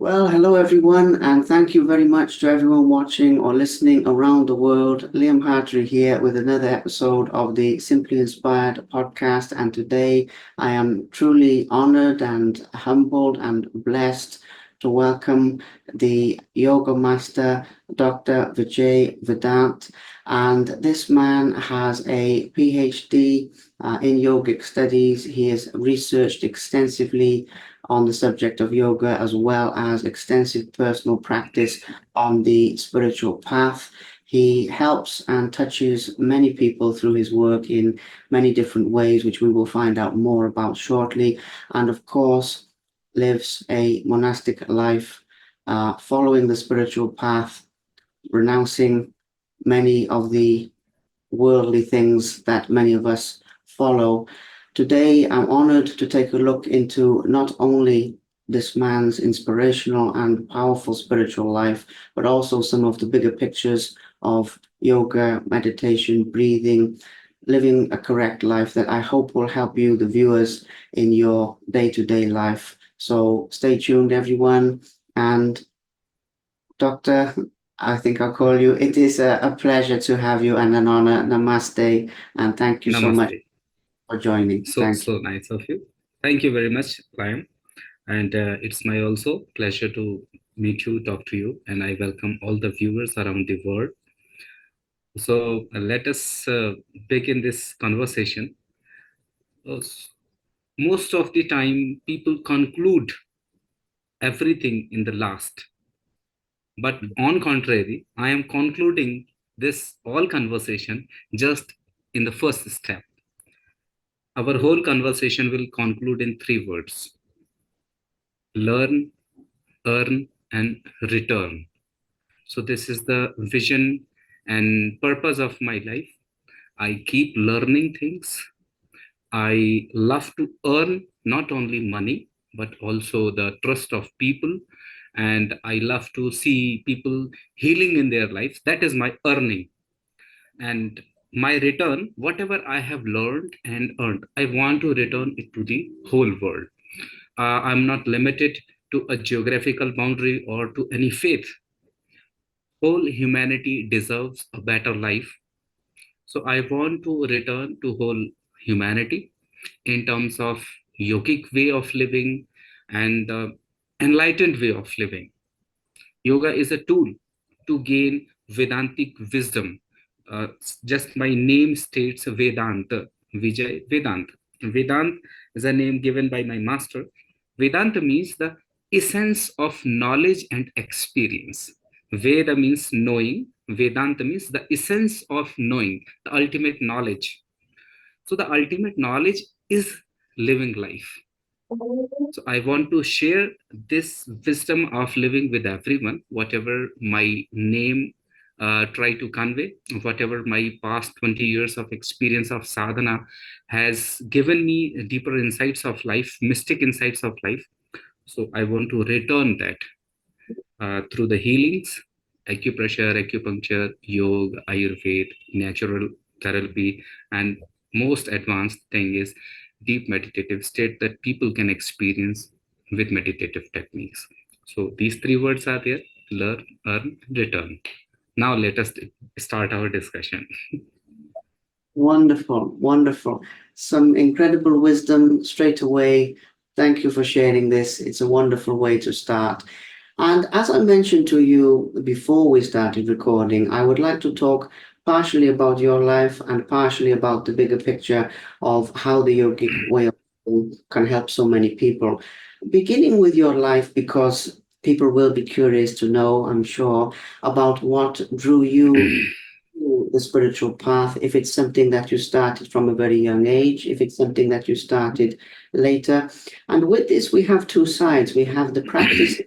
Well, hello everyone, and thank you very much to everyone watching or listening around the world. Liam Hartery here with another episode of the Simply Inspired podcast. And today I am truly honored and humbled and blessed to welcome the yoga master, Dr. Vijay Vedant. And this man has a PhD in yogic studies. He has researched extensively on the subject of yoga, as well as extensive personal practice on the spiritual path. He helps and touches many people through his work in many different ways, which we will find out more about shortly. And of course, lives a monastic life, following the spiritual path, renouncing many of the worldly things that many of us follow. Today, I'm honored to take a look into not only this man's inspirational and powerful spiritual life, but also some of the bigger pictures of yoga, meditation, breathing, living a correct life that I hope will help you, the viewers, in your day to day life. So stay tuned, everyone. And Doctor, I think I'll call you. It is a pleasure to have you and an honor. Namaste, and thank you so much Namaste. for joining. Thank you. So nice of you. Thank you very much, Liam. And it's my also pleasure to meet you, talk to you, and I welcome all the viewers around the world. So let us begin this conversation. Most of the time, people conclude everything in the last, but on contrary, I am concluding this all conversation just in the first step. Our whole conversation will conclude in three words: learn, earn, and return. So, this is the vision and purpose of my life. I keep learning things. I love to earn not only money, but also the trust of people. And I love to see people healing in their lives. That is my earning. And my return, whatever I have learned and earned, I want to return it to the whole world. I'm not limited to a geographical boundary or to any faith. Whole humanity deserves a better life. So I want to return to whole humanity in terms of yogic way of living and enlightened way of living. Yoga is a tool to gain Vedantic wisdom. Just my name states Vedanta, Vijay Vedant. Vedant is a name given by my master. Vedanta means the essence of knowledge and experience. Veda means knowing. Vedanta means the essence of knowing, the ultimate knowledge. So the ultimate knowledge is living life. So I want to share this wisdom of living with everyone, whatever my name try to convey, whatever my past 20 years of experience of sadhana has given me deeper insights of life, mystic insights of life. So I want to return that through the healings, acupressure, acupuncture, yoga, Ayurveda, natural therapy, and most advanced thing is deep meditative state that people can experience with meditative techniques. So these three words are there: learn, earn, return. Now let us start our discussion. Wonderful, wonderful. Some incredible wisdom straight away. Thank you for sharing this. It's a wonderful way to start. And as I mentioned to you before we started recording, I would like to talk partially about your life and partially about the bigger picture of how the yogic way of living can help so many people. Beginning with your life, because people will be curious to know, I'm sure, about what drew you to the spiritual path, if it's something that you started from a very young age, if it's something that you started later. And with this, we have two sides. We have the practice,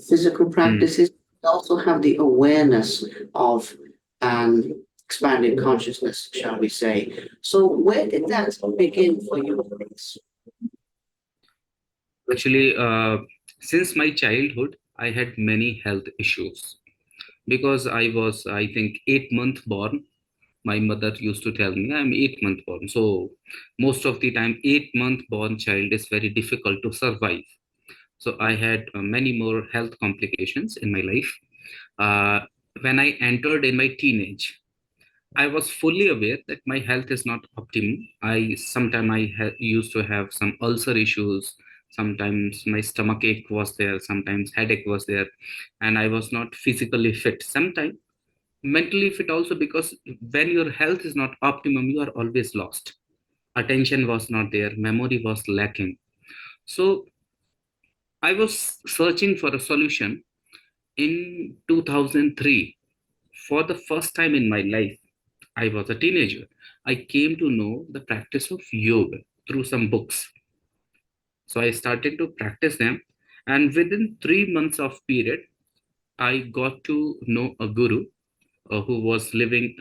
physical Hmm. practices, we also have the awareness of an expanded consciousness, shall we say. So where did that begin for you? Actually, since my childhood, I had many health issues because I was, I think, 8 month born. My mother used to tell me I'm 8 month born. So most of the time, 8 month born child is very difficult to survive. So I had many more health complications in my life. Uh, when I entered in my teenage, I was fully aware that my health is not optimum. I sometimes used to have some ulcer issues. Sometimes my stomach ache was there. Sometimes headache was there, and I was not physically fit. Sometimes mentally fit also, because when your health is not optimum, you are always lost. Attention was not there. Memory was lacking. So I was searching for a solution in 2003. For the first time in my life, I was a teenager. I came to know the practice of yoga through some books. So I started to practice them, and within 3 months of period, I got to know a guru who was living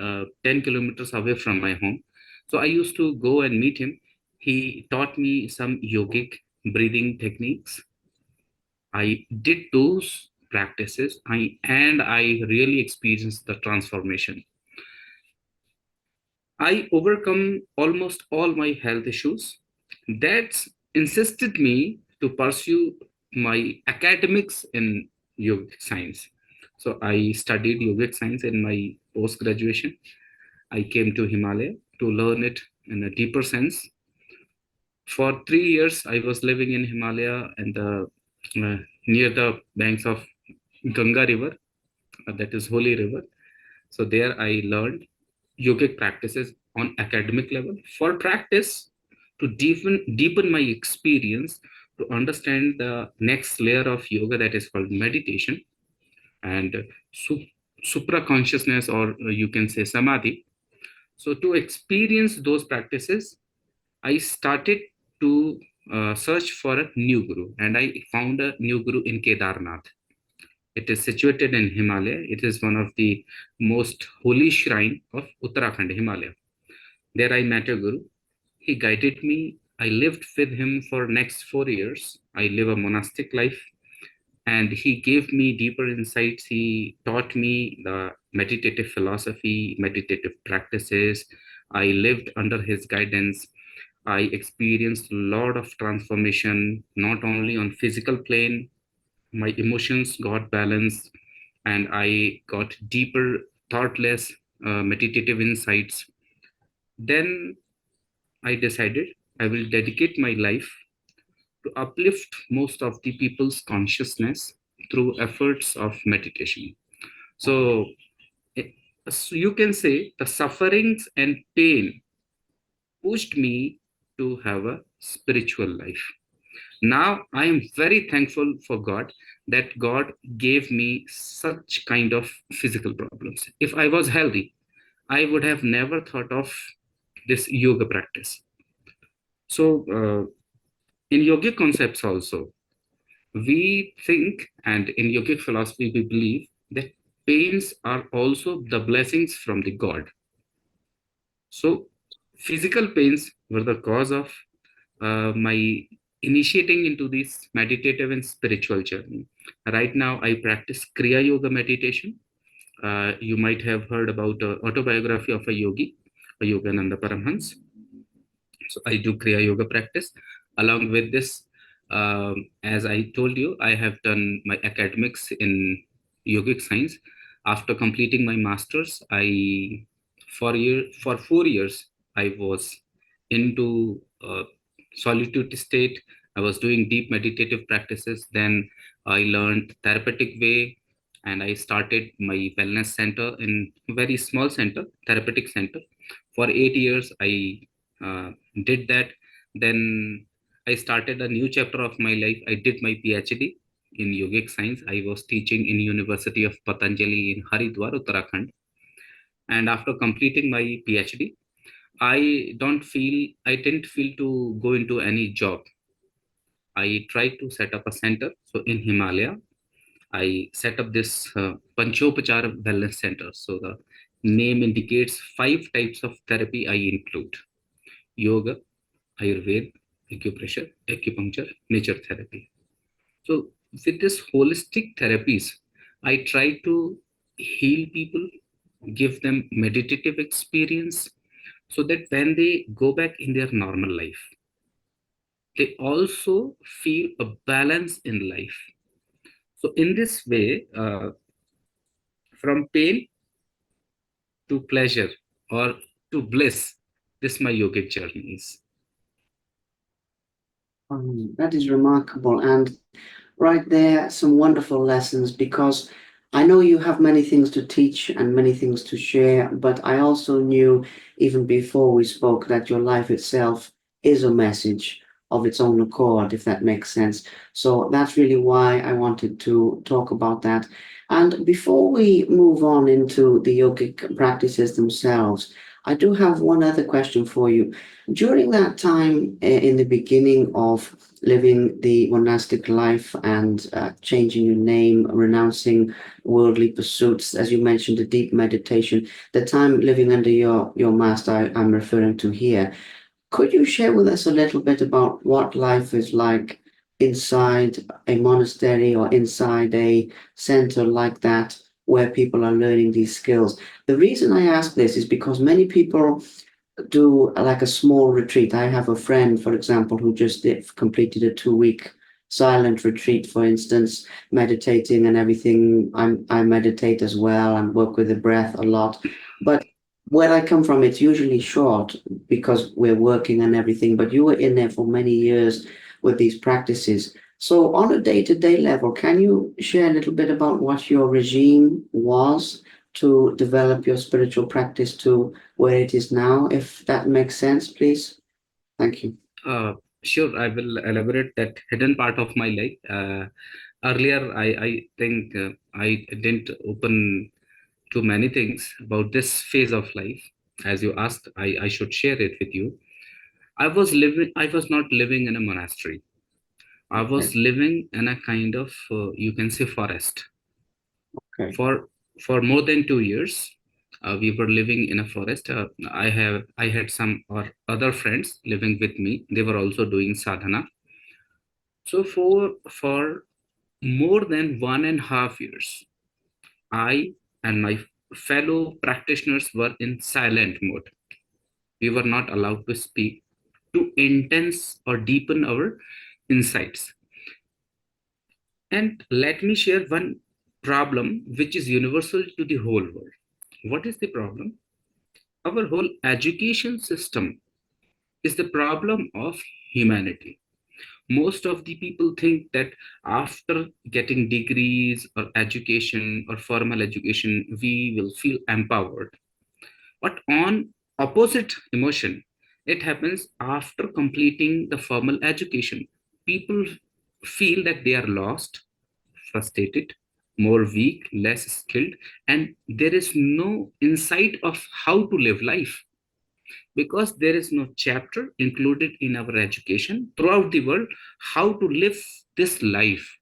10 kilometers away from my home. So I used to go and meet him. He taught me some yogic breathing techniques. I did those practices, and I really experienced the transformation. I overcome almost all my health issues. That insisted me to pursue my academics in yogic science. So I studied yogic science in my post graduation. I came to Himalaya to learn it in a deeper sense. For 3 years, I was living in Himalaya and near the banks of Ganga River, that is Holy River. So there I learned yogic practices on academic level for practice, to deepen my experience, to understand the next layer of yoga, that is called meditation, and su- supra consciousness, or you can say samadhi. So to experience those practices, I started to search for a new guru, and I found a new guru in Kedarnath. It is situated in Himalaya. It is one of the most holy shrine of Uttarakhand, Himalaya. There I met a guru. He guided me. I lived with him for next 4 years. I live a monastic life, and he gave me deeper insights. He taught me the meditative philosophy, meditative practices. I lived under his guidance. I experienced a lot of transformation, not only on physical plane. My emotions got balanced, and I got deeper, thoughtless, meditative insights. Then I decided I will dedicate my life to uplift most of the people's consciousness through efforts of meditation. So, eh, so you can say the sufferings and pain pushed me to have a spiritual life. Now I am very thankful for God, that God gave me such kind of physical problems. If I was healthy, I would have never thought of this yoga practice. So, in yogic concepts also, we think, and in yogic philosophy, we believe that pains are also the blessings from the God. So, physical pains were the cause of my initiating into this meditative and spiritual journey. Right now, I practice Kriya Yoga meditation. You might have heard about autobiography of a yogi, a Yogananda Paramhans. So I do Kriya Yoga practice. Along with this, as I told you, I have done my academics in yogic science. After completing my masters, for 4 years I was into solitude state. I was doing deep meditative practices. Then I learned therapeutic way, and I started my wellness center in very small center, therapeutic center. For 8 years, I uh, did that. Then I started a new chapter of my life. I did my PhD in yogic science. I was teaching in University of Patanjali in Haridwar, Uttarakhand. And after completing my PhD, I didn't feel to go into any job. I tried to set up a center. So in Himalaya, I set up this Panchopachar Wellness Center. So the name indicates 5 types of therapy I include: yoga, Ayurveda, acupressure, acupuncture, nature therapy. So with this holistic therapies, I try to heal people, give them meditative experience, so that when they go back in their normal life, they also feel a balance in life. So in this way, from pain to pleasure or to bliss, this my yogic journey is. That is remarkable. And right there, some wonderful lessons because I know you have many things to teach and many things to share, but I also knew even before we spoke that your life itself is a message of its own accord, if that makes sense. So that's really why I wanted to talk about that. And before we move on into the yogic practices themselves, I do have one other question for you. During that time in the beginning of living the monastic life and changing your name, renouncing worldly pursuits, as you mentioned, the deep meditation, the time living under your master I'm referring to here. Could you share with us a little bit about what life is like inside a monastery or inside a center like that, where people are learning these skills? The reason I ask this is because many people do like a small retreat. I have a friend, for example, who just completed a 2 week silent retreat, for instance, meditating and everything. I meditate as well and work with the breath a lot. But where I come from, it's usually short because we're working and everything. But you were in there for many years with these practices. So on a day-to-day level, can you share a little bit about what your regime was to develop your spiritual practice to where it is now, if that makes sense, please. Thank you. Uh, sure, I will elaborate that hidden part of my life. Earlier, I think I didn't open too many things about this phase of life. As you asked, I should share it with you. I was not living in a monastery. I Okay, was living in a kind of, you can say, forest. okay, For more than 2 years, we were living in a forest. I had some or other friends living with me. They were also doing sadhana. So for more than 1.5 years, I and my fellow practitioners were in silent mode. We were not allowed to speak to intense or deepen our insights. And let me share one problem which is universal to the whole world. What is the problem? Our whole education system is the problem of humanity. Most of the people think that after getting degrees or education or formal education, we will feel empowered. But on opposite emotion, it happens after completing the formal education. People feel that they are lost, frustrated, more weak, less skilled, and there is no insight of how to live life because there is no chapter included in our education throughout the world how to live this life,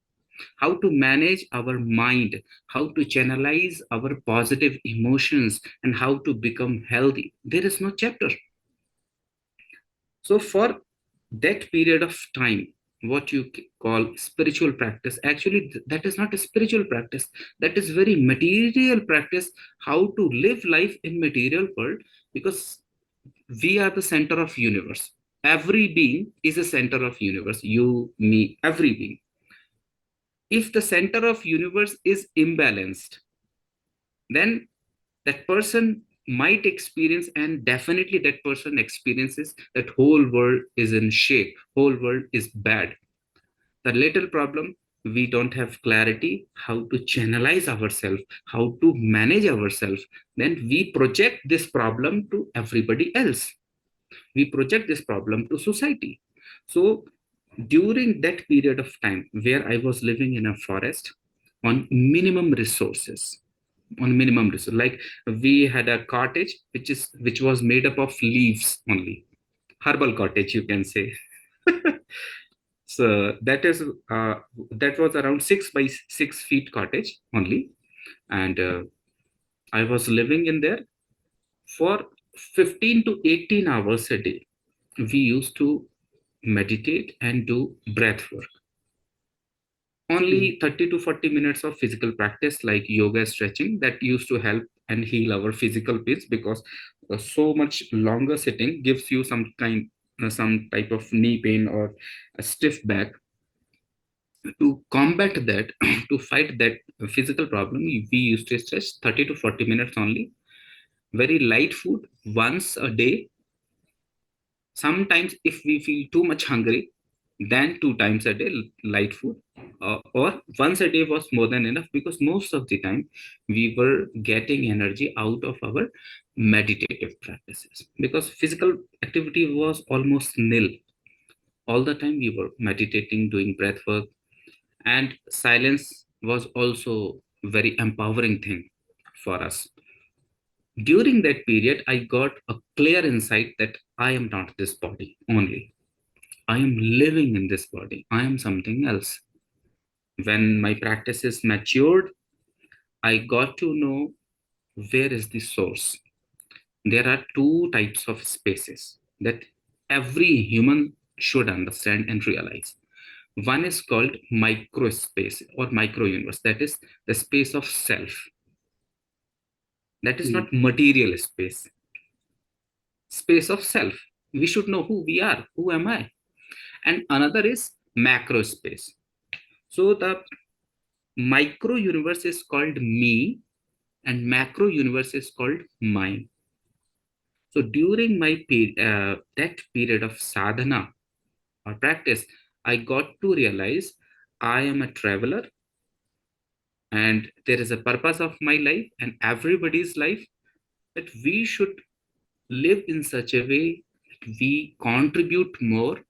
how to manage our mind, how to channelize our positive emotions, and how to become healthy. There is no chapter. So, for that period of time, what you call spiritual practice, actually, that is not a spiritual practice. That is very material practice, how to live life in material world, because we are the center of universe. Every being is a center of universe. You, me, every being. If the center of universe is imbalanced, then that person might experience, and definitely that person experiences, that whole world is in shape, whole world is bad. The little problem, we don't have clarity how to channelize ourselves, how to manage ourselves, then we project this problem to everybody else, we project this problem to society. So during that period of time where I was living in a forest on minimum resources, like we had a cottage which was made up of leaves only, herbal cottage you can say. So that was around 6 by 6 feet cottage only, and I was living in there for 15 to 18 hours a day. We used to meditate and do breath work. mm, Only 30 to 40 minutes of physical practice like yoga stretching that used to help and heal our physical pains, because so much longer sitting gives you some kind. some type of knee pain or a stiff back. To combat that, to fight that physical problem, we used to stretch 30 to 40 minutes only. Very light food once a day. Sometimes, if we feel too much hungry, then two times a day, light food. Or once a day was more than enough, because most of the time we were getting energy out of our meditative practices, because physical activity was almost nil. All the time we were meditating, doing breath work, and silence was also very empowering thing for us. During that period, I got a clear insight that I am not this body only. I am living in this body. I am something else. When my practices matured, I got to know where is the source. There are two types of spaces that every human should understand and realize. One is called micro space or micro universe. That is the space of self. That is Mm. not material space. Space of self. We should know who we are. Who am I? And another is macro space. So the micro universe is called me, and macro universe is called mine. So during my that period of sadhana or practice, I got to realize I am a traveler, and there is a purpose of my life and everybody's life, that we should live in such a way that we contribute more.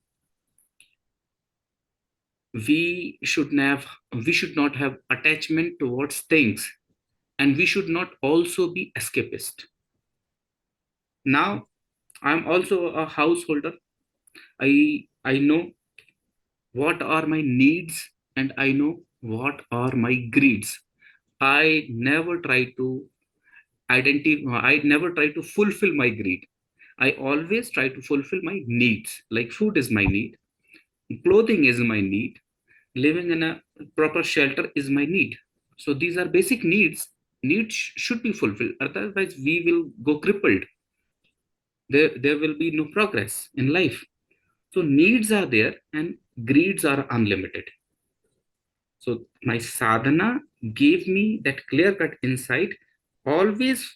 We should not have attachment towards things, and we should not also be escapist. Now I'm also a householder. I know what are my needs, and I know what are my greeds. I never try to I never try to fulfill my greed. I always try to fulfill my needs. Like food is my need, clothing is my need, living in a proper shelter is my need. So these are basic needs. Needs should be fulfilled. Otherwise, we will go crippled. There will be no progress in life. So needs are there and greeds are unlimited. So my sadhana gave me that clear cut insight. Always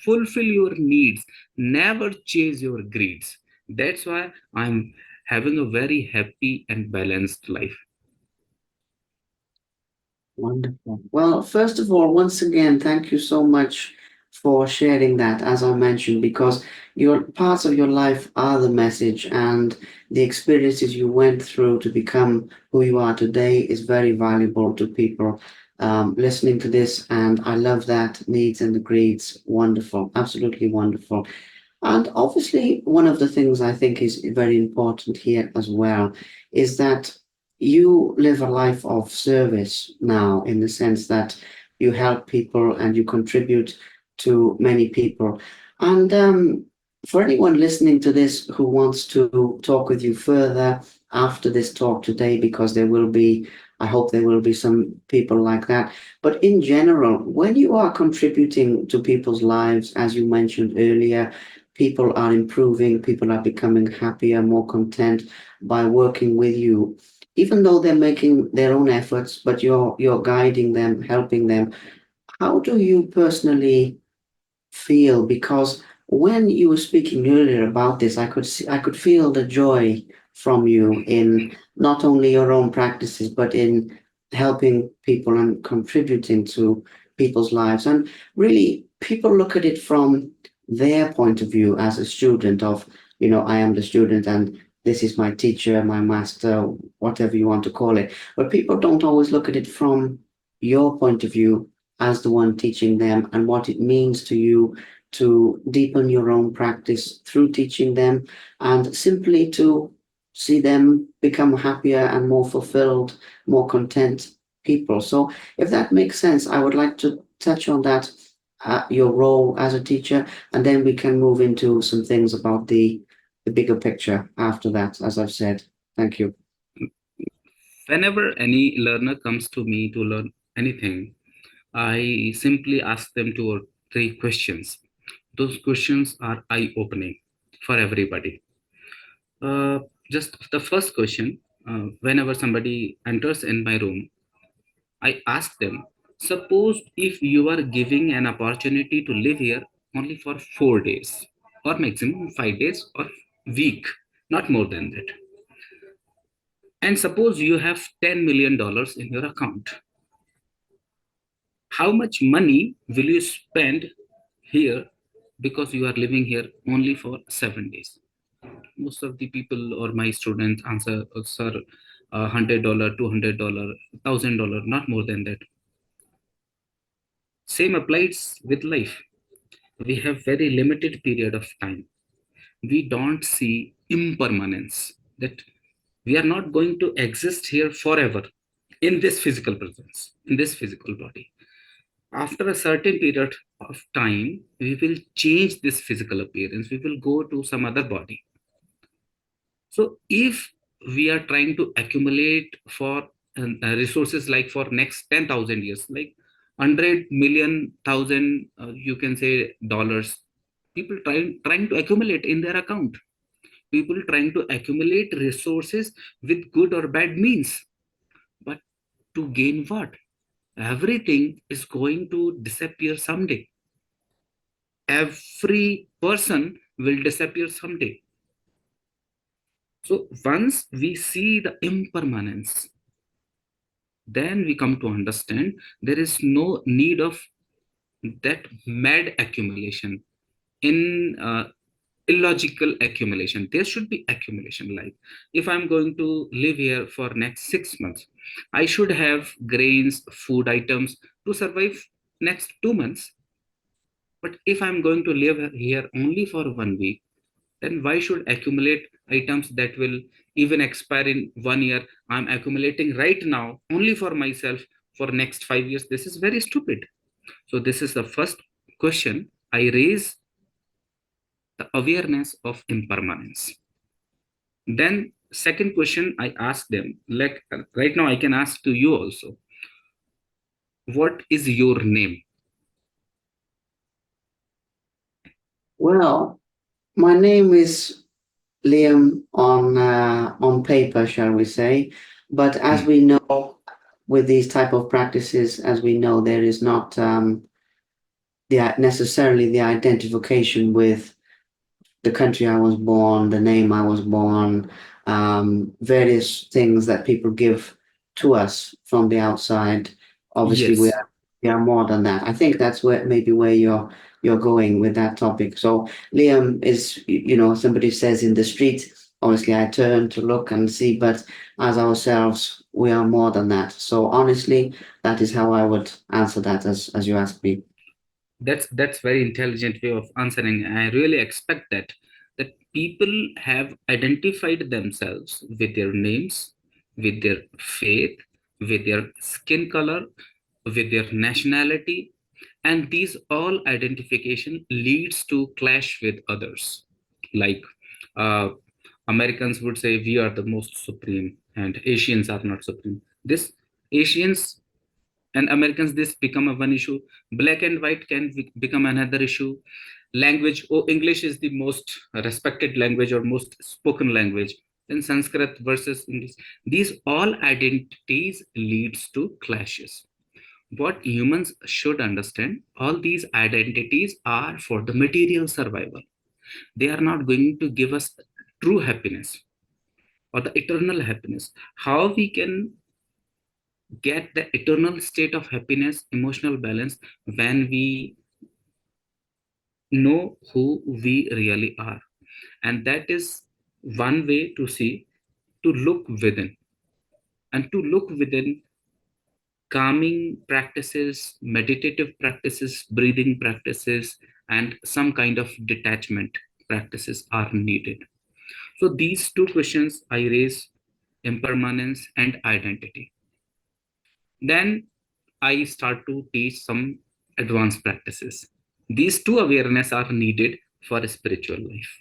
fulfill your needs, never chase your greeds. That's why I'm having a very happy and balanced life. Wonderful. Well, first of all, once again, thank you so much for sharing that, as I mentioned, because your parts of your life are the message, and the experiences you went through to become who you are today is very valuable to people listening to this. And I love that needs and the greeds. Wonderful. Absolutely wonderful. And obviously, one of the things I think is very important here as well is that you live a life of service now, in the sense that you help people and you contribute to many people. And for anyone listening to this who wants to talk with you further after this talk today, because there will be, I hope there will be some people like that. But in general, when you are contributing to people's lives, as you mentioned earlier, people are improving, people are becoming happier, more content by working with you, even though they're making their own efforts, but you're guiding them, helping them. How do you personally feel? Because when you were speaking earlier about this, I could feel the joy from you in not only your own practices, but in helping people and contributing to people's lives. And really, people look at it from their point of view as a student of, I am the student and this is my teacher, my master, whatever you want to call it. But people don't always look at it from your point of view as the one teaching them, and what it means to you to deepen your own practice through teaching them, and simply to see them become happier and more fulfilled, more content people. So, if that makes sense, I would like to touch on that, your role as a teacher, and then we can move into some things about the bigger picture after that, as I've said. Thank you. Whenever any learner comes to me to learn anything, I simply ask them two or three questions. Those questions are eye opening for everybody. Uh, just the first question, whenever somebody enters in my room, I ask them, suppose if you are giving an opportunity to live here only for 4 days, or maximum 5 days, or week, not more than that. And suppose you have $10 million in your account. How much money will you spend here because you are living here only for 7 days? Most of the people or my students answer, sir, $100, $200, $1,000, not more than that. Same applies with life. We have very limited period of time. We don't see impermanence, that we are not going to exist here forever in this physical presence, in this physical body. After a certain period of time, we will change this physical appearance. We will go to some other body. So if we are trying to accumulate for resources like for next 10,000 years, like 100 million thousand, you can say dollars, people trying to accumulate in their account, people trying to accumulate resources with good or bad means, but to gain what? Everything is going to disappear someday. Every person will disappear someday. So once we see the impermanence, then we come to understand there is no need of that mad accumulation in illogical accumulation. There should be accumulation. Like if I'm going to live here for next 6 months, I should have grains, food items to survive next 2 months. But if I'm going to live here only for 1 week, then why should accumulate items that will even expire in 1 year? I'm accumulating right now only for myself for next 5 years. This is very stupid. So this is the first question I raise, the awareness of impermanence. Then second question I ask them, like right now I can ask to you also, what is your name? Well, my name is Liam on paper, shall we say? But as Hmm. we know, with these type of practices, as we know, there is not necessarily the identification with the country I was born, the name I was born, various things that people give to us from the outside. Obviously, Yes, we are more than that. I think that's where maybe where you're going with that topic. So Liam is, somebody says in the street. Obviously, I turn to look and see, but as ourselves, we are more than that. So honestly, that is how I would answer that as you asked me. that's very intelligent way of answering. I really expect that people have identified themselves with their names, with their faith, with their skin color, with their nationality, and these all identification leads to clash with others. Like uh, Americans would say we are the most supreme and Asians are not supreme. This Asians and Americans, this become a one issue. Black and white can become another issue. Language, oh, English is the most respected language or most spoken language, then Sanskrit versus English. These all identities leads to clashes. What humans should understand, all these identities are for the material survival. They are not going to give us true happiness or the eternal happiness. How we can get the eternal state of happiness, emotional balance, when we know who we really are? And that is one way to see, to look within. And to look within, calming practices, meditative practices, breathing practices, and some kind of detachment practices are needed. So these two questions I raise, impermanence and identity. Then I start to teach some advanced practices. These two awareness are needed for a spiritual life.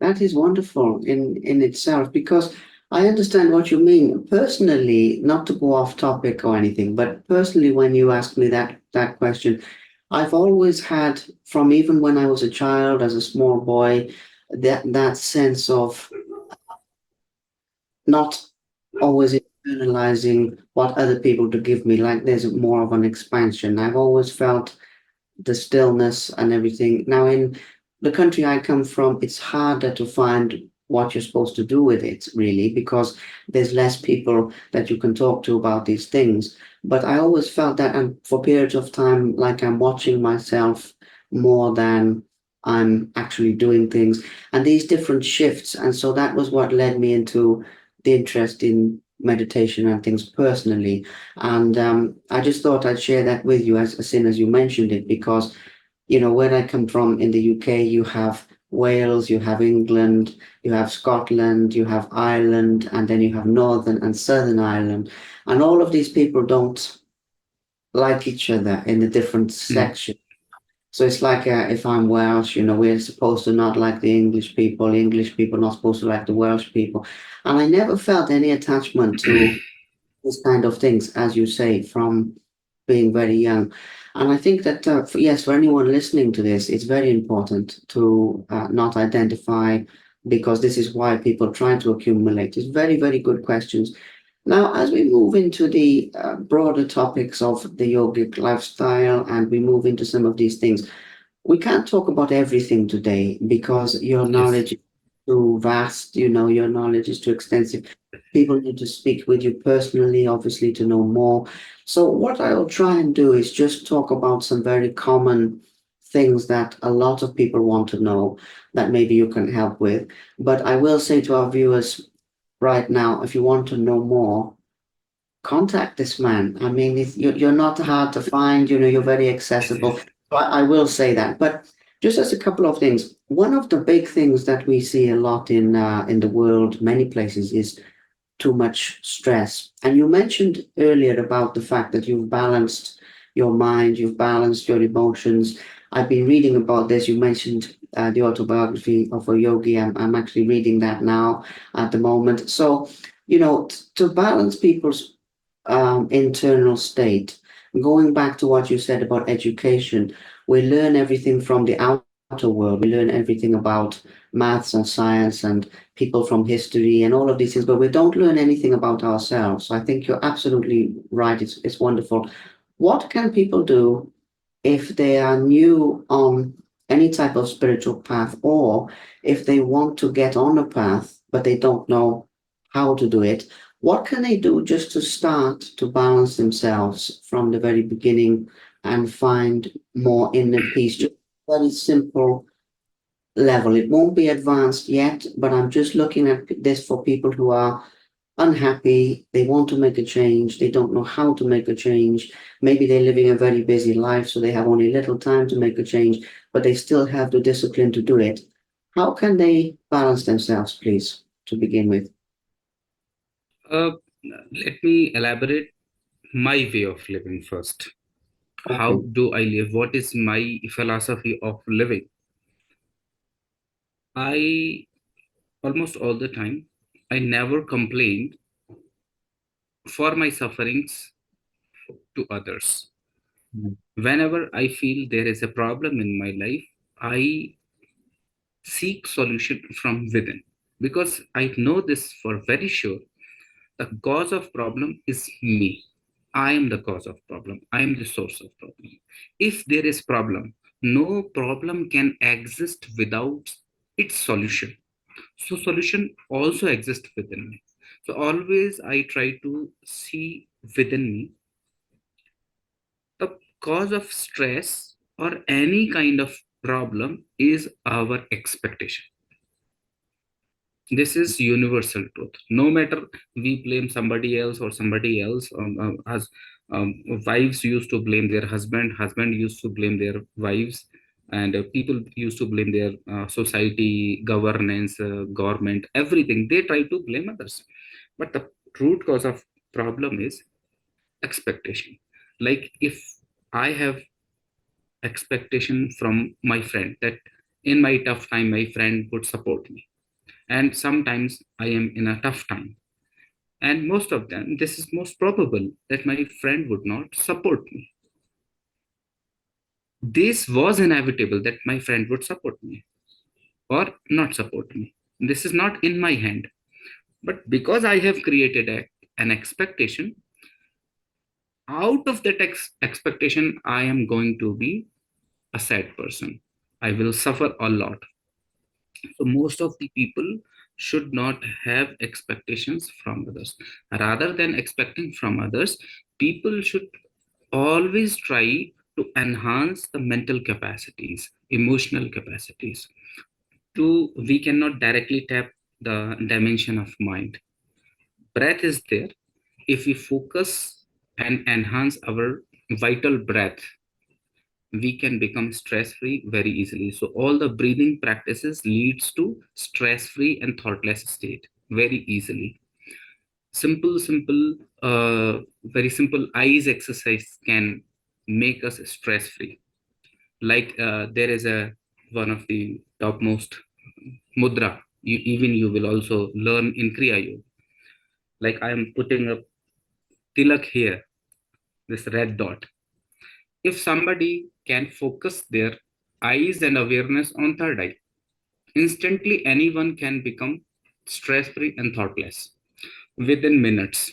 That is wonderful in itself because I understand what you mean. Personally, not to go off topic or anything, but personally, when you ask me that question, I've always had, from even when I was a child, as a small boy, that sense of not always internalizing what other people to give me, like there's more of an expansion. I've always felt the stillness and everything. Now, in the country I come from, it's harder to find what you're supposed to do with it, really, because there's less people that you can talk to about these things. But I always felt that, and for periods of time, like I'm watching myself more than I'm actually doing things, and these different shifts. And so that was what led me into the interest in meditation and things personally. And I just thought I'd share that with you as soon as you mentioned it, because, where I come from in the UK, you have Wales, you have England, you have Scotland, you have Ireland, and then you have Northern and Southern Ireland. And all of these people don't like each other in the different Mm. sections. So it's like if I'm Welsh, we're supposed to not like the English people not supposed to like the Welsh people. And I never felt any attachment to these kind of things, as you say, from being very young. And I think that, yes, for anyone listening to this, it's very important to not identify, because this is why people try to accumulate. It's very, very good questions. Now, as we move into the broader topics of the yogic lifestyle and we move into some of these things, we can't talk about everything today because your Yes. knowledge is too vast, your knowledge is too extensive. People need to speak with you personally, obviously, to know more. So, what I'll try and do is just talk about some very common things that a lot of people want to know that maybe you can help with. But I will say to our viewers right now, if you want to know more, contact this man. I mean, you're not hard to find, you're very Yes. accessible. Yes. So I will say that. But just as a couple of things, one of the big things that we see a lot in the world, many places, is too much stress. And you mentioned earlier about the fact that you've balanced your mind, you've balanced your emotions. I've been reading about this. You mentioned the autobiography of a yogi. I'm actually reading that now at the moment. So, to balance people's internal state, going back to what you said about education, we learn everything from the outer world. We learn everything about maths and science and people from history and all of these things, but we don't learn anything about ourselves. So I think you're absolutely right. It's wonderful. What can people do if they are new on any type of spiritual path, or if they want to get on a path but they don't know how to do it? What can they do just to start to balance themselves from the very beginning and find more inner peace? Just very simple level. It won't be advanced yet, but I'm just looking at this for people who are unhappy, they want to make a change, they don't know how to make a change. Maybe they're living a very busy life, so they have only little time to make a change, but they still have the discipline to do it. How can they balance themselves, please, to begin with? Uh, Let me elaborate my way of living first. How Okay. do I live? What is my philosophy of living? I almost all the time, I never complained for my sufferings to others. Mm. Whenever I feel there is a problem in my life, I seek solution from within, because I know this for very sure. The cause of problem is me. I am the cause of problem. I am the source of problem. If there is problem, no problem can exist without its solution. So solution also exists within me. So always I try to see within me the cause of stress or any kind of problem is our expectation. This is universal truth. No matter we blame somebody else or somebody else, as wives used to blame their husband used to blame their wives, and people used to blame their society, governance, government, everything. They try to blame others, but the root cause of problem is expectation. Like if I have expectation from my friend that in my tough time my friend would support me, and sometimes I am in a tough time, and most of them this is most probable that my friend would not support me. This was inevitable that my friend would support me, or not support me. This is not in my hand. But because I have created an expectation, out of that expectation, I am going to be a sad person. I will suffer a lot. So most of the people should not have expectations from others. Rather than expecting from others, people should always try to enhance the mental capacities, emotional capacities. We cannot directly tap the dimension of mind. Breath is there. If we focus and enhance our vital breath, we can become stress free very easily. So all the breathing practices leads to stress free and thoughtless state very easily. Very simple eyes exercise can make us stress free. Like there is a one of the topmost mudra. Even you will also learn in Kriya Yoga. Like I am putting a tilak here, this red dot. If somebody can focus their eyes and awareness on third eye, instantly anyone can become stress free and thoughtless within minutes.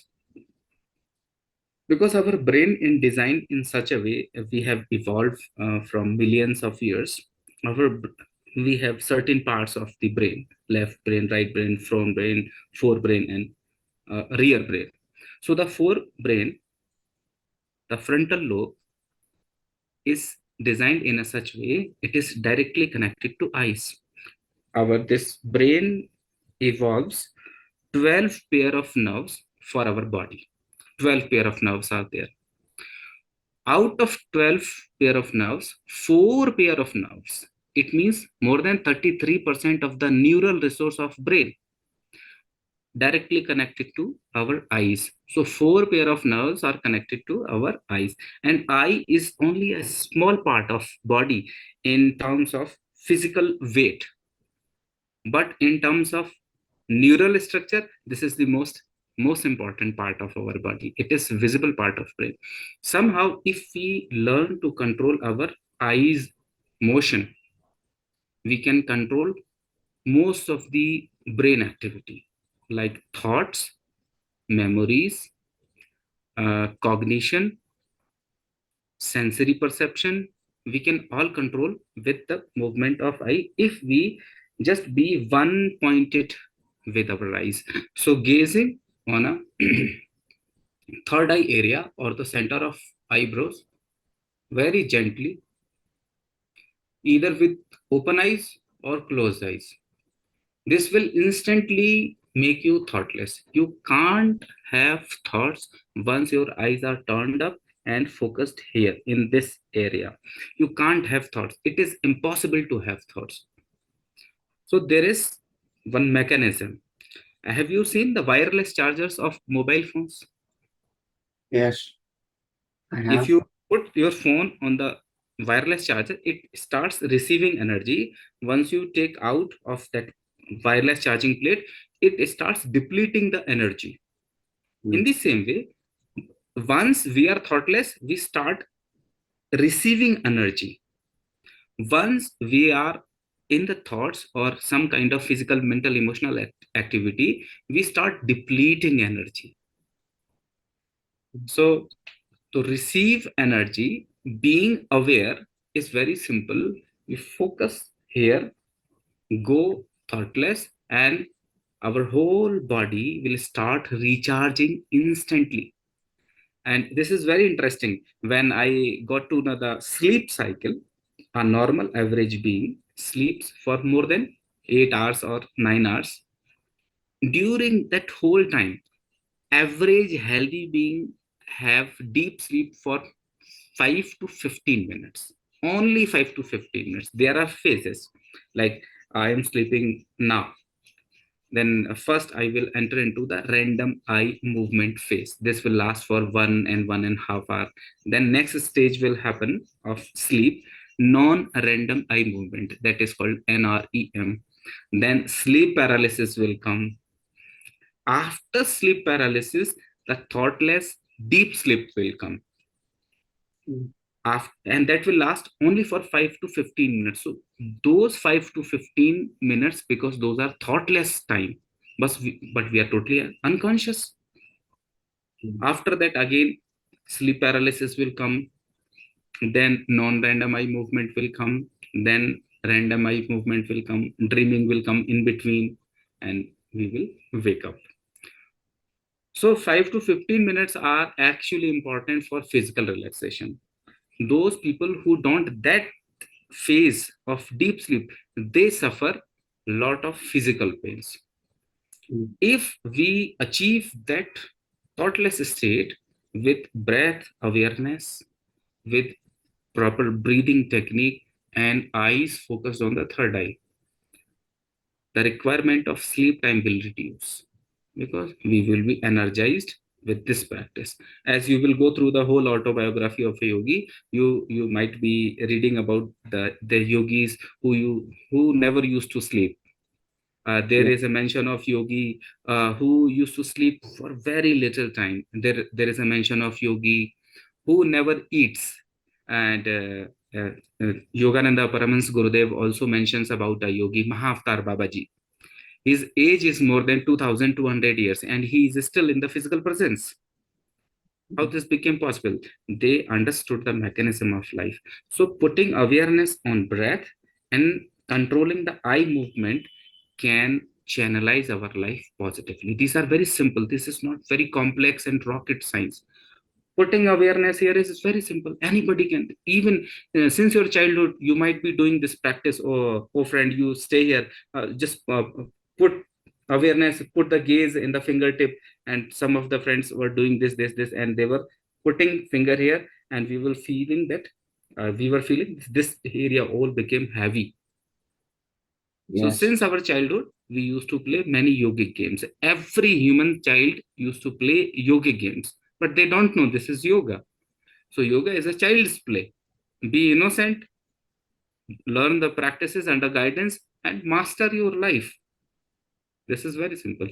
Because our brain is designed in such a way, we have evolved from millions of years. We have certain parts of the brain: left brain, right brain, front brain, forebrain, and rear brain. So the forebrain, the frontal lobe, is designed in a such way it is directly connected to eyes. Our this brain evolves 12 pair of nerves for our body. 12 pair of nerves are there. Out of 12 pair of nerves, 4 pair of nerves, it means more than 33% of the neural resource of brain directly connected to our eyes. So 4 pair of nerves are connected to our eyes, and eye is only a small part of body in terms of physical weight, but in terms of neural structure, this is the most important part of our body. It is visible part of brain. Somehow if we learn to control our eyes motion, we can control most of the brain activity, like thoughts, memories, cognition, sensory perception. We can all control with the movement of eye if we just be one pointed with our eyes. So gazing on a third eye area or the center of eyebrows very gently, either with open eyes or closed eyes. This will instantly make you thoughtless. You can't have thoughts once your eyes are turned up and focused here in this area. You can't have thoughts. It is impossible to have thoughts. So there is one mechanism. Have you seen the wireless chargers of mobile phones? Yes, I If have. you put your phone on the wireless charger, it starts receiving energy. Once you take out of that wireless charging plate, it starts depleting the energy. In Mm. the same way, once we are thoughtless, we start receiving energy. Once we are in the thoughts or some kind of physical, mental, emotional activity, we start depleting energy. So to receive energy, being aware is very simple. We focus here, go thoughtless, and our whole body will start recharging instantly. And this is very interesting. When I got to know the sleep cycle, a normal average being sleeps for more than 8 hours or 9 hours. During that whole time, average healthy being have deep sleep for 5 to 15 minutes. Only 5 to 15 minutes. There are phases, like I am sleeping now, then first I will enter into the random eye movement phase. This will last for 1 and 1.5 hours. Then next stage will happen of sleep, non-random eye movement, that is called NREM. Then sleep paralysis will come. After sleep paralysis, the thoughtless deep sleep will come. Mm. and that will last only for 5 to 15 minutes. So those 5 to 15 minutes, because those are thoughtless time, but we are totally unconscious. After that, again, sleep paralysis will come, then non-random eye movement will come, then random eye movement will come, dreaming will come in between, and we will wake up. So 5 to 15 minutes are actually important for physical relaxation. Those people who don't that phase of deep sleep, they suffer a lot of physical pains. Mm. If we achieve that thoughtless state with breath awareness, with proper breathing technique, and eyes focused on the third eye, the requirement of sleep time will reduce, because we will be energized with this practice. As you will go through the whole autobiography of a yogi, you might be reading about the yogis who never used to sleep. There Yeah. is a mention of yogi who used to sleep for very little time. There is a mention of yogi who never eats. And Yogananda Paramans Gurudev also mentions about a yogi, Mahavtar Babaji. His age is more than 2,200 years, and he is still in the physical presence. How this became possible? They understood the mechanism of life. So, putting awareness on breath and controlling the eye movement can channelize our life positively. These are very simple. This is not very complex and rocket science. Putting awareness here is very simple. Anybody can, even since your childhood, you might be doing this practice. Oh friend, you stay here. Just put awareness, put the gaze in the fingertip. And some of the friends were doing this, and they were putting finger here, and we were feeling this area all became heavy. So Yes. since our childhood, we used to play many yogic games. Every human child used to play yogic games, but they don't know this is yoga. So yoga is a child's play. Be innocent, learn the practices under guidance, and master your life. This is very simple.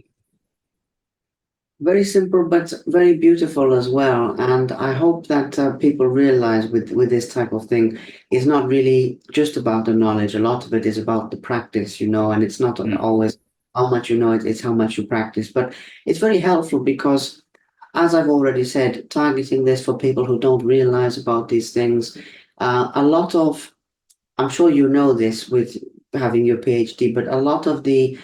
Very simple, but very beautiful as well. And I hope that people realize with this type of thing, it's not really just about the knowledge. A lot of it is about the practice, and it's not Hmm. always how much you know, it's how much you practice. But it's very helpful because, as I've already said, targeting this for people who don't realize about these things, a lot of, I'm sure you know this with having your PhD, but a lot of the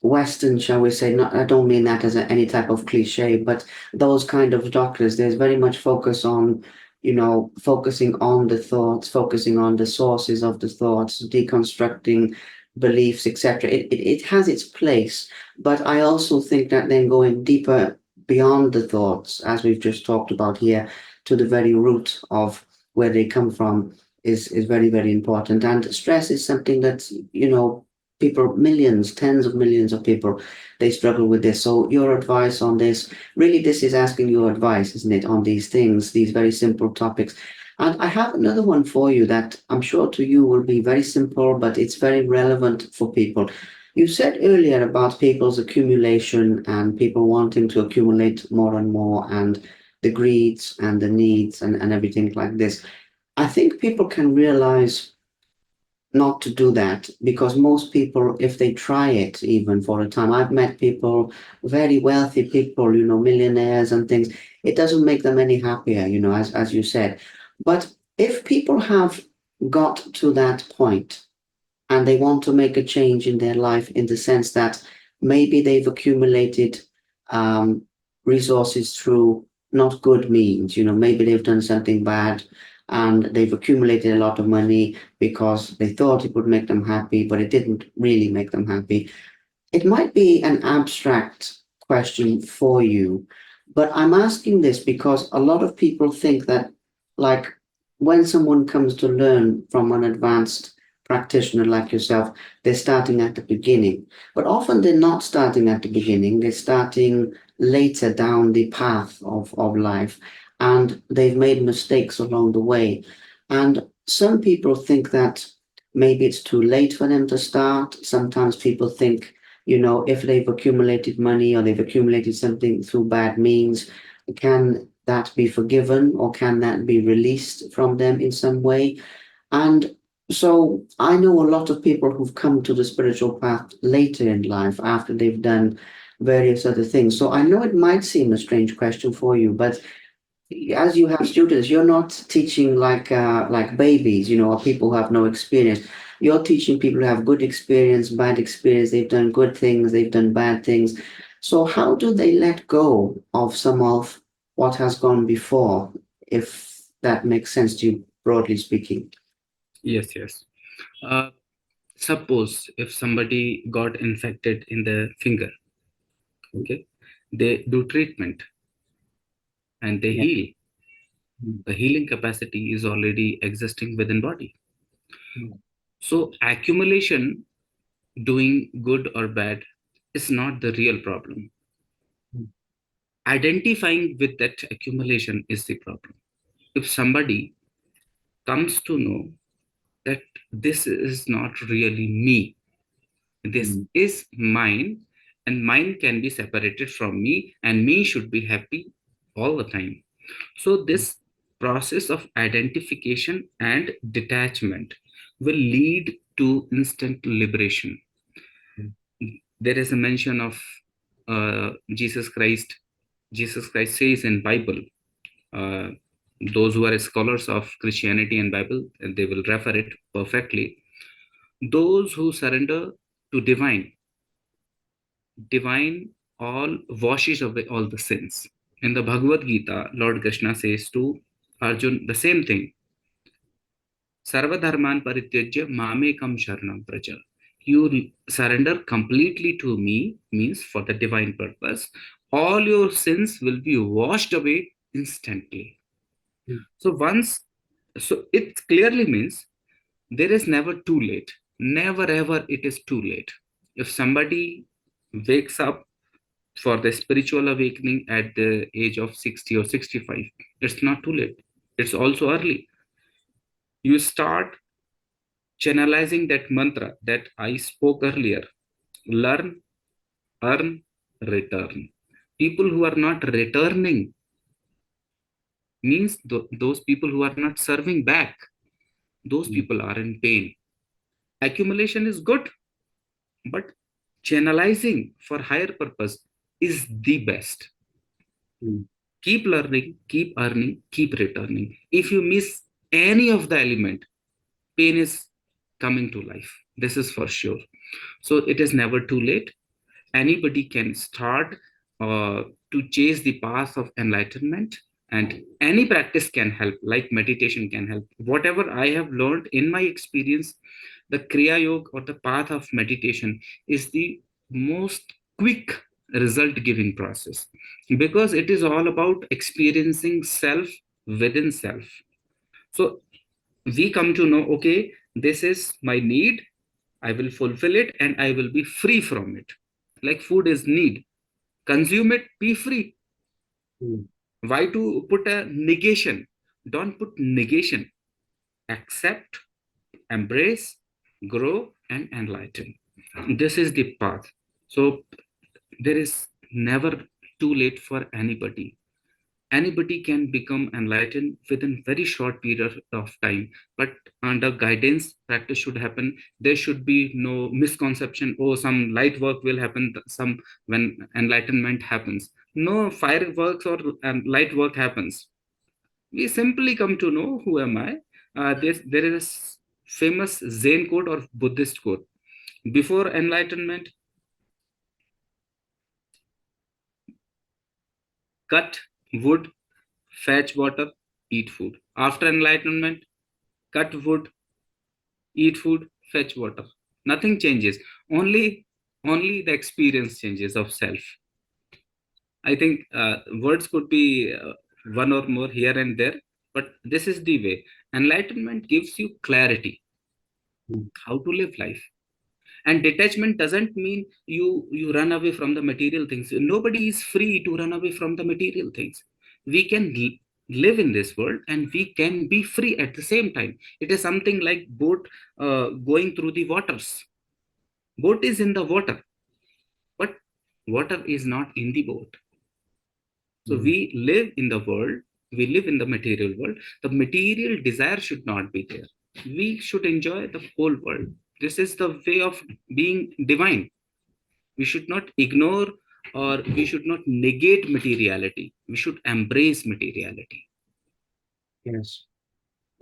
Western, shall we say, not, I don't mean that as any type of cliche, but those kind of doctors, there's very much focus on, focusing on the thoughts, focusing on the sources of the thoughts, deconstructing beliefs, etc. It has its place, but I also think that then going deeper beyond the thoughts, as we've just talked about here, to the very root of where they come from is very, very important. And stress is something that, people, millions, tens of millions of people, they struggle with this. So your advice on this, really, this is asking your advice, isn't it, on these things, these very simple topics. And I have another one for you that I'm sure to you will be very simple, but it's very relevant for people. You said earlier about people's accumulation and people wanting to accumulate more and more, and the greeds and the needs and everything like this. I think people can realize not to do that because most people, if they try it even for a time, I've met people, very wealthy people, millionaires and things, it doesn't make them any happier, as you said. But if people have got to that point and they want to make a change in their life in the sense that maybe they've accumulated um, resources through not good means. Maybe they've done something bad and they've accumulated a lot of money because they thought it would make them happy, but it didn't really make them happy. It might be an abstract question for you, but I'm asking this because a lot of people think that, like, when someone comes to learn from an advanced practitioner like yourself, they're starting at the beginning. But often they're not starting at the beginning, they're starting later down the path of life, and they've made mistakes along the way. And some people think that maybe it's too late for them to start. Sometimes people think if they've accumulated money or they've accumulated something through bad means, can that be forgiven, or can that be released from them in some way? And so I know a lot of people who've come to the spiritual path later in life after they've done various other things. So I know it might seem a strange question for you, but as you have students, you're not teaching like babies, or people who have no experience. You're teaching people who have good experience, bad experience. They've done good things, they've done bad things. So how do they let go of some of what has gone before, if that makes sense to you, broadly speaking? Yes, yes. Uh, Suppose if somebody got infected in the finger, okay, they do treatment and they Yeah. heal. Mm, The healing capacity is already existing within body. mm, So accumulation, doing good or bad, is not the real problem. mm, Identifying with that accumulation is the problem. If somebody comes to know that this is not really me, this mm, is mine, and mine can be separated from me, and me should be happy all the time. So, this process of identification and detachment will lead to instant liberation. mm, There is a mention of Jesus Christ. Jesus Christ says in Bible, uh, those who are scholars of Christianity and Bible, they will refer it perfectly. Those who surrender to divine all washes away all the sins. In the Bhagavad Gita, Lord Krishna says to Arjun the same thing. Sarvadharman parityajya mamekam sharanam praja. You surrender completely to me means for the divine purpose. All your sins will be washed away instantly. mm, So it clearly means there is never too late. Never ever it is too late. If somebody wakes up for the spiritual awakening at the age of 60 or 65, it's not too late. It's also early. You start channelizing that mantra that I spoke earlier: learn, earn, return. People who are not returning means those people who are not serving back, those mm, people are in pain. Accumulation is good, but channelizing for higher purpose is the best. mm, Keep learning, keep earning, keep returning. If you miss any of the element, pain is coming to life. This is for sure. So it is never too late. Anybody can start to chase the path of enlightenment, and any practice can help, like meditation can help. Whatever I have learned in my experience, the kriya yoga or the path of meditation is the most quick result giving process, because it is all about experiencing self within self. So we come to know, okay, this is my need, I will fulfill it and I will be free from it. Like food is need, consume it, be free. mm, Why to put a negation? Don't put negation. Accept, embrace, grow and enlighten. This is the path. So there is never too late for anybody. Anybody can become enlightened within very short period of time, but under guidance practice should happen. There should be no misconception, oh, some light work will happen some when enlightenment happens. No fireworks or light work happens. We simply come to know who am I. There is famous Zen quote or Buddhist quote: before enlightenment, cut wood, fetch water, eat food. After enlightenment, cut wood, eat food, fetch water. Nothing changes. Only the experience changes of self. I think words could be one or more here and there, but this is the way. Enlightenment gives you clarity mm, how to live life. And detachment doesn't mean you run away from the material things. Nobody is free to run away from the material things. We can live in this world and we can be free at the same time. It is something like boat going through the waters. Boat is in the water, but water is not in the boat. So we live in the world, we live in the material world. The material desire should not be there. We should enjoy the whole world. This is the way of being divine. We should not ignore or we should not negate materiality. We should embrace materiality. Yes.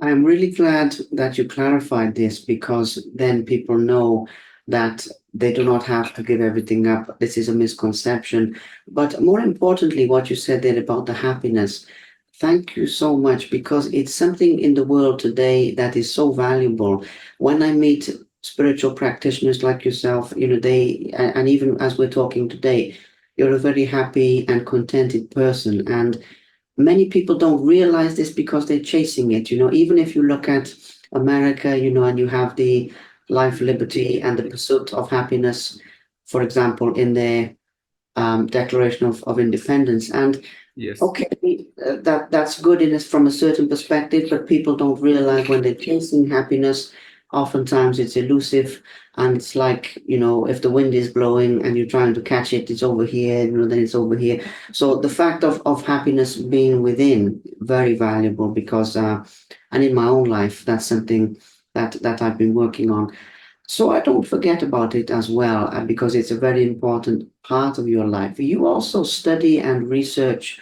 I'm really glad that you clarified this because then people know that they do not have to give everything up. This is a misconception. But more importantly, what you said there about the happiness, thank you so much because it's something in the world today that is so valuable. When I meet spiritual practitioners like yourself, and even as we're talking today, you're a very happy and contented person. And many people don't realize this because they're chasing it. Even if you look at America, and you have the life, liberty, and the pursuit of happiness, for example, in their Declaration of Independence. And Yes. okay, that's good in us from a certain perspective, but people don't realize when they're chasing happiness, oftentimes it's elusive, and it's like, if the wind is blowing and you're trying to catch it, it's over here, then it's over here. So the fact of happiness being within, very valuable because, and in my own life, that's something that I've been working on. So I don't forget about it as well, because it's a very important part of your life. You also study and research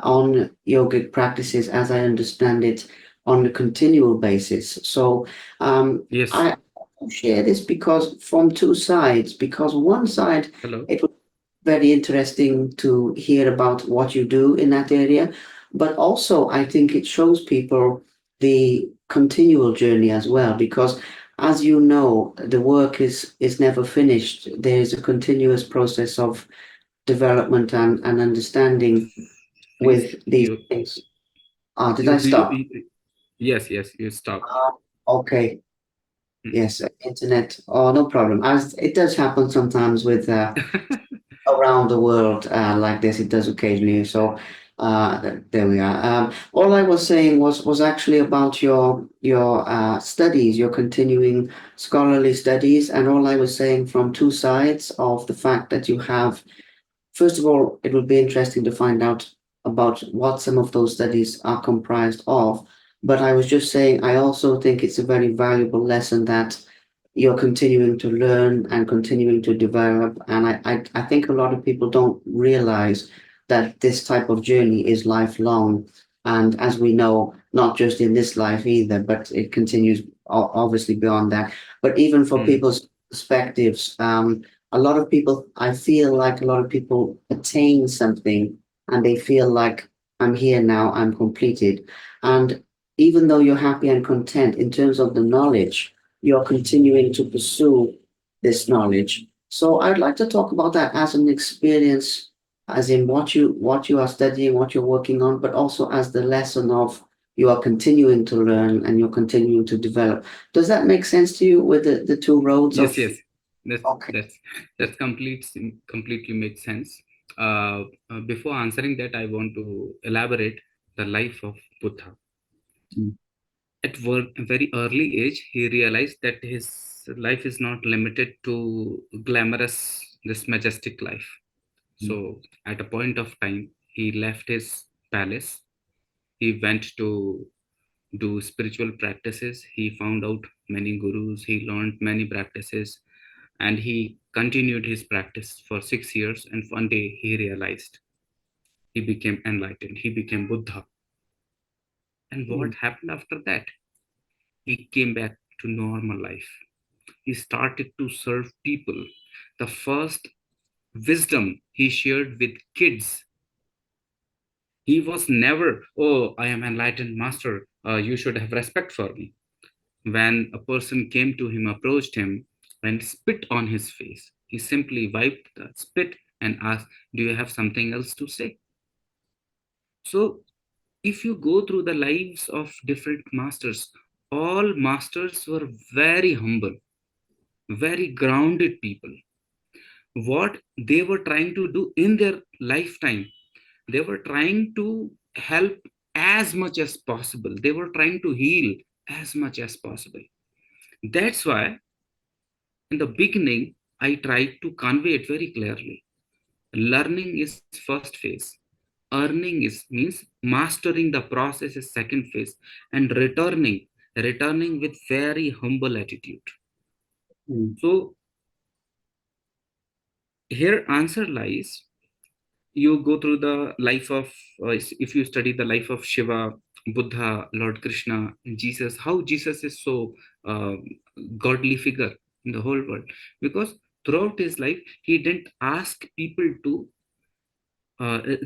on yogic practices, as I understand it, on a continual basis. So Yes. I share this because from two sides, because one side, Hello. it was very interesting to hear about what you do in that area, but also I think it shows people the continual journey as well, because as you know, the work is never finished. There is a continuous process of development and understanding Please, with these things. Did I you, stop? yes, yes, you stop. Uh, okay. Hmm. Yes, internet. Oh, no problem. As it does happen sometimes with around the world like this. It does occasionally. So there we are. All I was saying was actually about your studies, your continuing scholarly studies, and all I was saying from two sides of the fact that you have. First of all, it would be interesting to find out about what some of those studies are comprised of. But I was just saying, I also think it's a very valuable lesson that you're continuing to learn and continuing to develop. And I think a lot of people don't realize that this type of journey is lifelong. And as we know, not just in this life either, but it continues obviously beyond that. But even for Hmm. people's perspectives, a lot of people, I feel like a lot of people attain something and they feel like I'm here now, I'm completed. And even though you're happy and content in terms of the knowledge, you're continuing to pursue this knowledge. So I'd like to talk about that as an experience, as in what you are studying, what you're working on, but also as the lesson of you are continuing to learn and you're continuing to develop. Does that make sense to you with the two roads Yes, of yes. That's okay. that's that's completely makes sense. Before answering that, I want to elaborate the life of Buddha. Mm, At a very early age, he realized that his life is not limited to glamorous, this majestic life. mm, So, at a point of time, he left his palace. He went to do spiritual practices. He found out many gurus. He learned many practices, and he continued his practice for 6 years. And one day, he realized he became enlightened. He became Buddha. And what mm, happened after that? He came back to normal life. He started to serve people. The first wisdom he shared with kids, he was never, oh, I am enlightened master, you should have respect for me. When a person came to him, approached him, and spit on his face, he simply wiped the spit and asked, do you have something else to say? So, if you go through the lives of different masters, all masters were very humble, very grounded people. What they were trying to do in their lifetime, they were trying to help as much as possible, they were trying to heal as much as possible. That's why in the beginning I tried to convey it very clearly. Learning is first phase, earning is means mastering the process is second phase, and returning with very humble attitude. mm, So here answer lies. You go through the life of if you study the life of Shiva, Buddha, Lord Krishna, Jesus, how Jesus is so uh, godly figure in the whole world, because throughout his life he didn't ask people to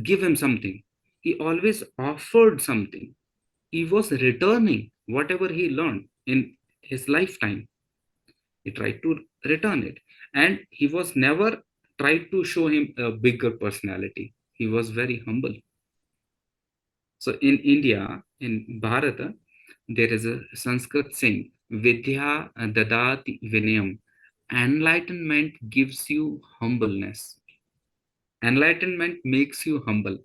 give him something. He always offered something. He was returning whatever he learned in his lifetime. He tried to return it, and he was never tried to show him a bigger personality. He was very humble. So in India, in Bharata, there is a Sanskrit saying, Vidya dadati vinayam. Enlightenment gives you humbleness. Enlightenment makes you humble.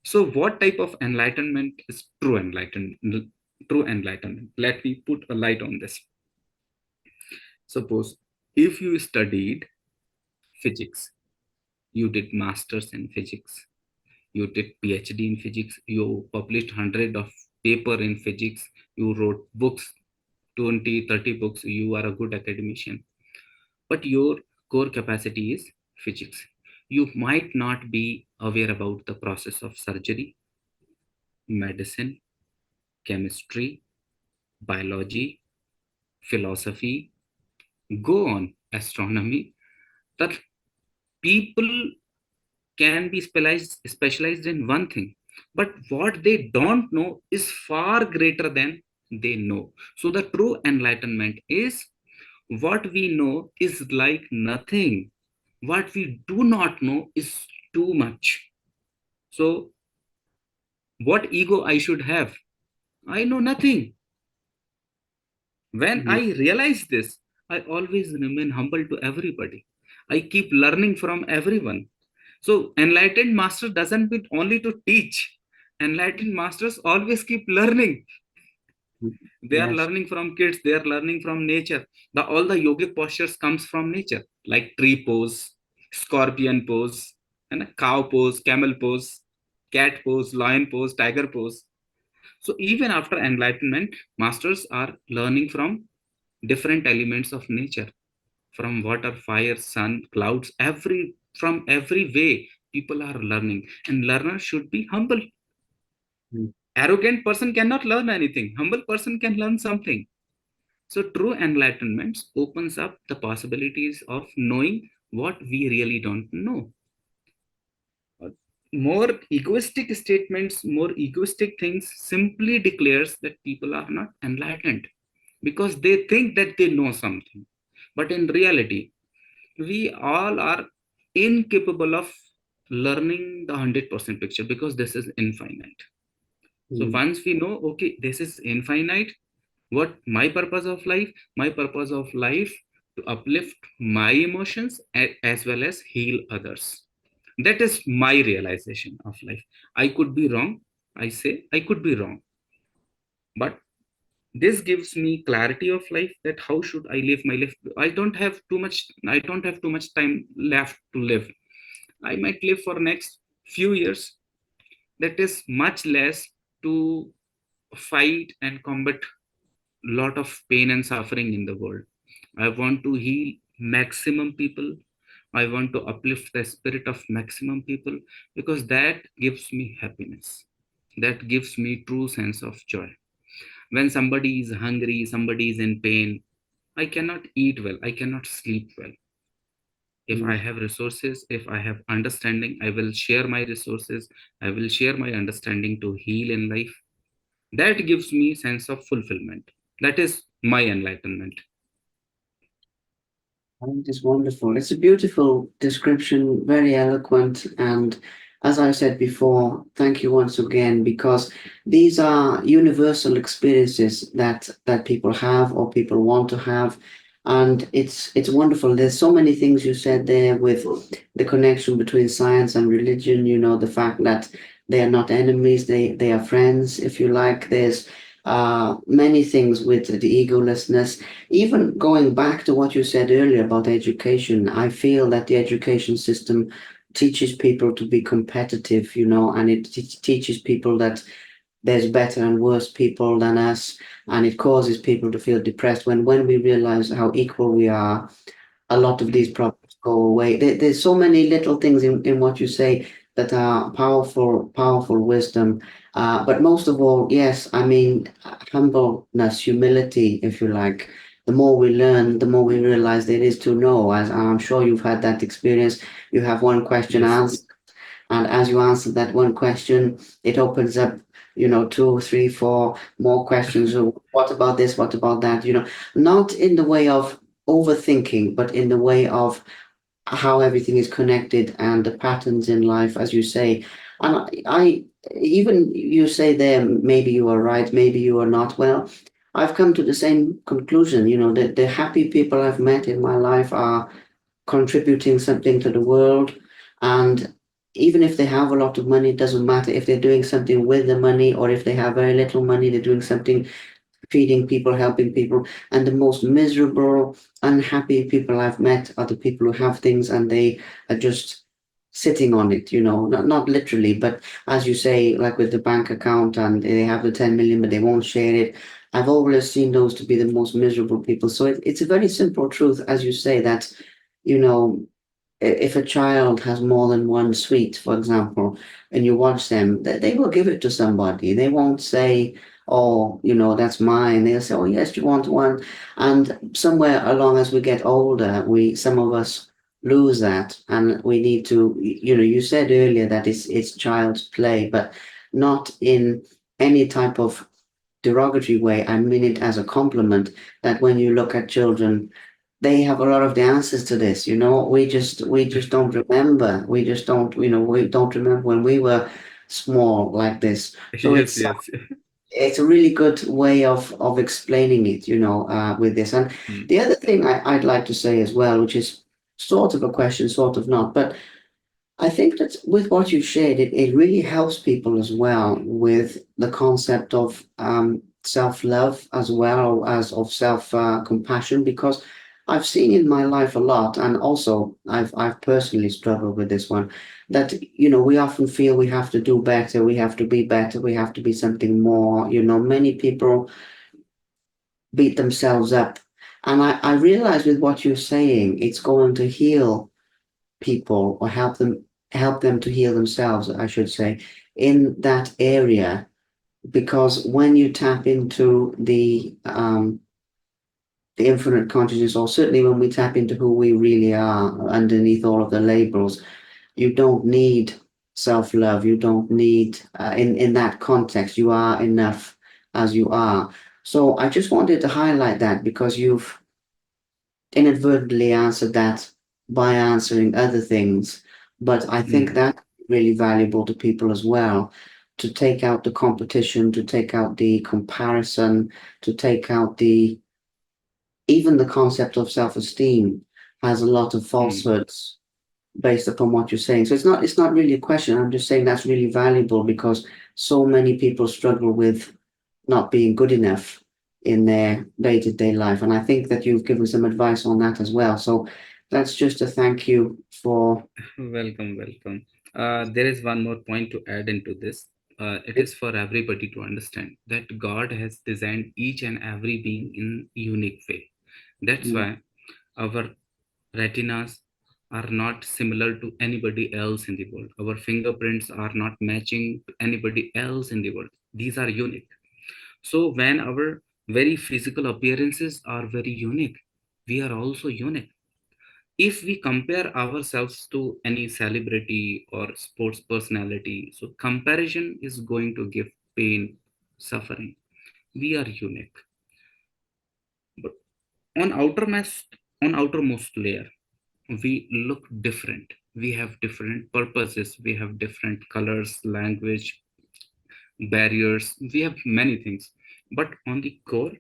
So what type of enlightenment is true enlightenment? True enlightenment, let me put a light on this. Suppose if you studied physics, you did masters in physics, you did PhD in physics, you published hundred of paper in physics, you wrote books, 20, 30 books, you are a good academician, but your core capacity is physics. You might not be aware about the process of surgery, medicine, chemistry, biology, philosophy, go on, astronomy, that people can be specialized in one thing, but what they don't know is far greater than they know. So the true enlightenment is, what we know is like nothing, what we do not know is too much. So what ego I should have? I know nothing. When mm, I realize this, I always remain humble to everybody. I keep learning from everyone. So enlightened master doesn't mean only to teach. Enlightened masters always keep learning. mm. They are Yes. learning from kids, they are learning from nature. All the yogic postures comes from nature, like tree pose, scorpion pose, and a cow pose, camel pose, cat pose, lion pose, tiger pose. So even after enlightenment, masters are learning from different elements of nature, from water, fire, sun, clouds, from every way people are learning, and learner should be humble. Mm, Arrogant person cannot learn anything. Humble person can learn something. So true enlightenment opens up the possibilities of knowing what we really don't know. More egoistic statements, more egoistic things simply declares that people are not enlightened, because they think that they know something. But in reality, we all are incapable of learning the 100% picture, because this is infinite. So mm, once we know, okay, this is infinite, what my purpose of life? My purpose of life to uplift my emotions as well as heal others. That is my realization of life. I could be wrong. I say I could be wrong, but this gives me clarity of life, that how should I live my life. I don't have too much time left to live. I might live for next few years. That is much less to fight and combat lot of pain and suffering in the world. I want to heal maximum people. I want to uplift the spirit of maximum people, because that gives me happiness. That gives me true sense of joy. When somebody is hungry, somebody is in pain, I cannot eat well, I cannot sleep well. If I mm. have resources, if I have understanding, I will share my resources, I will share my understanding to heal in life. That gives me sense of fulfillment. That is my enlightenment. It is wonderful. It's a beautiful description, very eloquent. And as I said before, thank you once again, because these are universal experiences that people have or people want to have. And it's wonderful. There's so many things you said there with the connection between science and religion, the fact that they are not enemies, they are friends, if you like. There's many things with the egolessness. Even going back to what you said earlier about education, I feel that the education system teaches people to be competitive, and it teaches people that there's better and worse people than us, and it causes people to feel depressed when we realize how equal we are. A lot of these mm, problems go away. There's so many little things in what you say that are powerful wisdom. But most of all, yes, I mean, humbleness, humility, if you like. The more we learn, the more we realize there is to know. As I'm sure you've had that experience, you have one question yes, answered, and as you answer that one question, it opens up, two, three, four more questions. So what about this? What about that? Not in the way of overthinking, but in the way of how everything is connected and the patterns in life, as you say. And even you say there, maybe you are right, maybe you are not. Well, I've come to the same conclusion. The happy people I've met in my life are contributing something to the world. And even if they have a lot of money, it doesn't matter if they're doing something with the money or if they have very little money, they're doing something, feeding people, helping people. And the most miserable, unhappy people I've met are the people who have things and they are just sitting on it, not literally, but as you say, like with the bank account and they have the 10 million, but they won't share it. I've always seen those to be the most miserable people. So it's a very simple truth, as you say, that, you know, if a child has more than one sweet, for example, and you watch them, they will give it to somebody. They won't say, "Oh, that's mine." They'll say, "Oh, yes, you want one." And somewhere along, as we get older, some of us lose that, and we need to. You said earlier that it's child's play, but not in any type of derogatory way. I mean it as a compliment. That when you look at children, they have a lot of the answers to this. We just don't remember. We don't remember when we were small like this. So yes, it's yes. it's a really good way of explaining it, with this. And Mm, the other thing I'd like to say as well, which is sort of a question, sort of not, but I think that with what you shared, it really helps people as well with the concept of self-love as well as of self-compassion, because I've seen in my life a lot, and also I've personally struggled with this one, that we often feel we have to do better, we have to be better, we have to be something more. Many people beat themselves up, and I realize with what you're saying, it's going to heal people or help them to heal themselves, I should say, in that area. Because when you tap into the infinite consciousness, or certainly when we tap into who we really are underneath all of the labels, you don't need self-love. You don't need in that context, you are enough as you are. So I just wanted to highlight that because you've inadvertently answered that by answering other things. But I think mm, that's really valuable to people as well, to take out the competition, to take out the comparison, to take out even the concept of self-esteem has a lot of mm, falsehoods based upon what you're saying. So it's not really a question. I'm just saying that's really valuable because so many people struggle with not being good enough in their day-to-day life. And I think that you've given some advice on that as well. So that's just a thank you for. welcome, welcome. There is one more point to add into this. It is for everybody to understand that God has designed each and every being in unique way. That's Mm, why our retinas are not similar to anybody else in the world. Our fingerprints are not matching to anybody else in the world. These are unique. So when our very physical appearances are very unique, we are also unique. If we compare ourselves to any celebrity or sports personality, so comparison is going to give pain, suffering. We are unique. But on outermost layer, we look different. We have different purposes. We have different colors, language, barriers. We have many things. But on the core,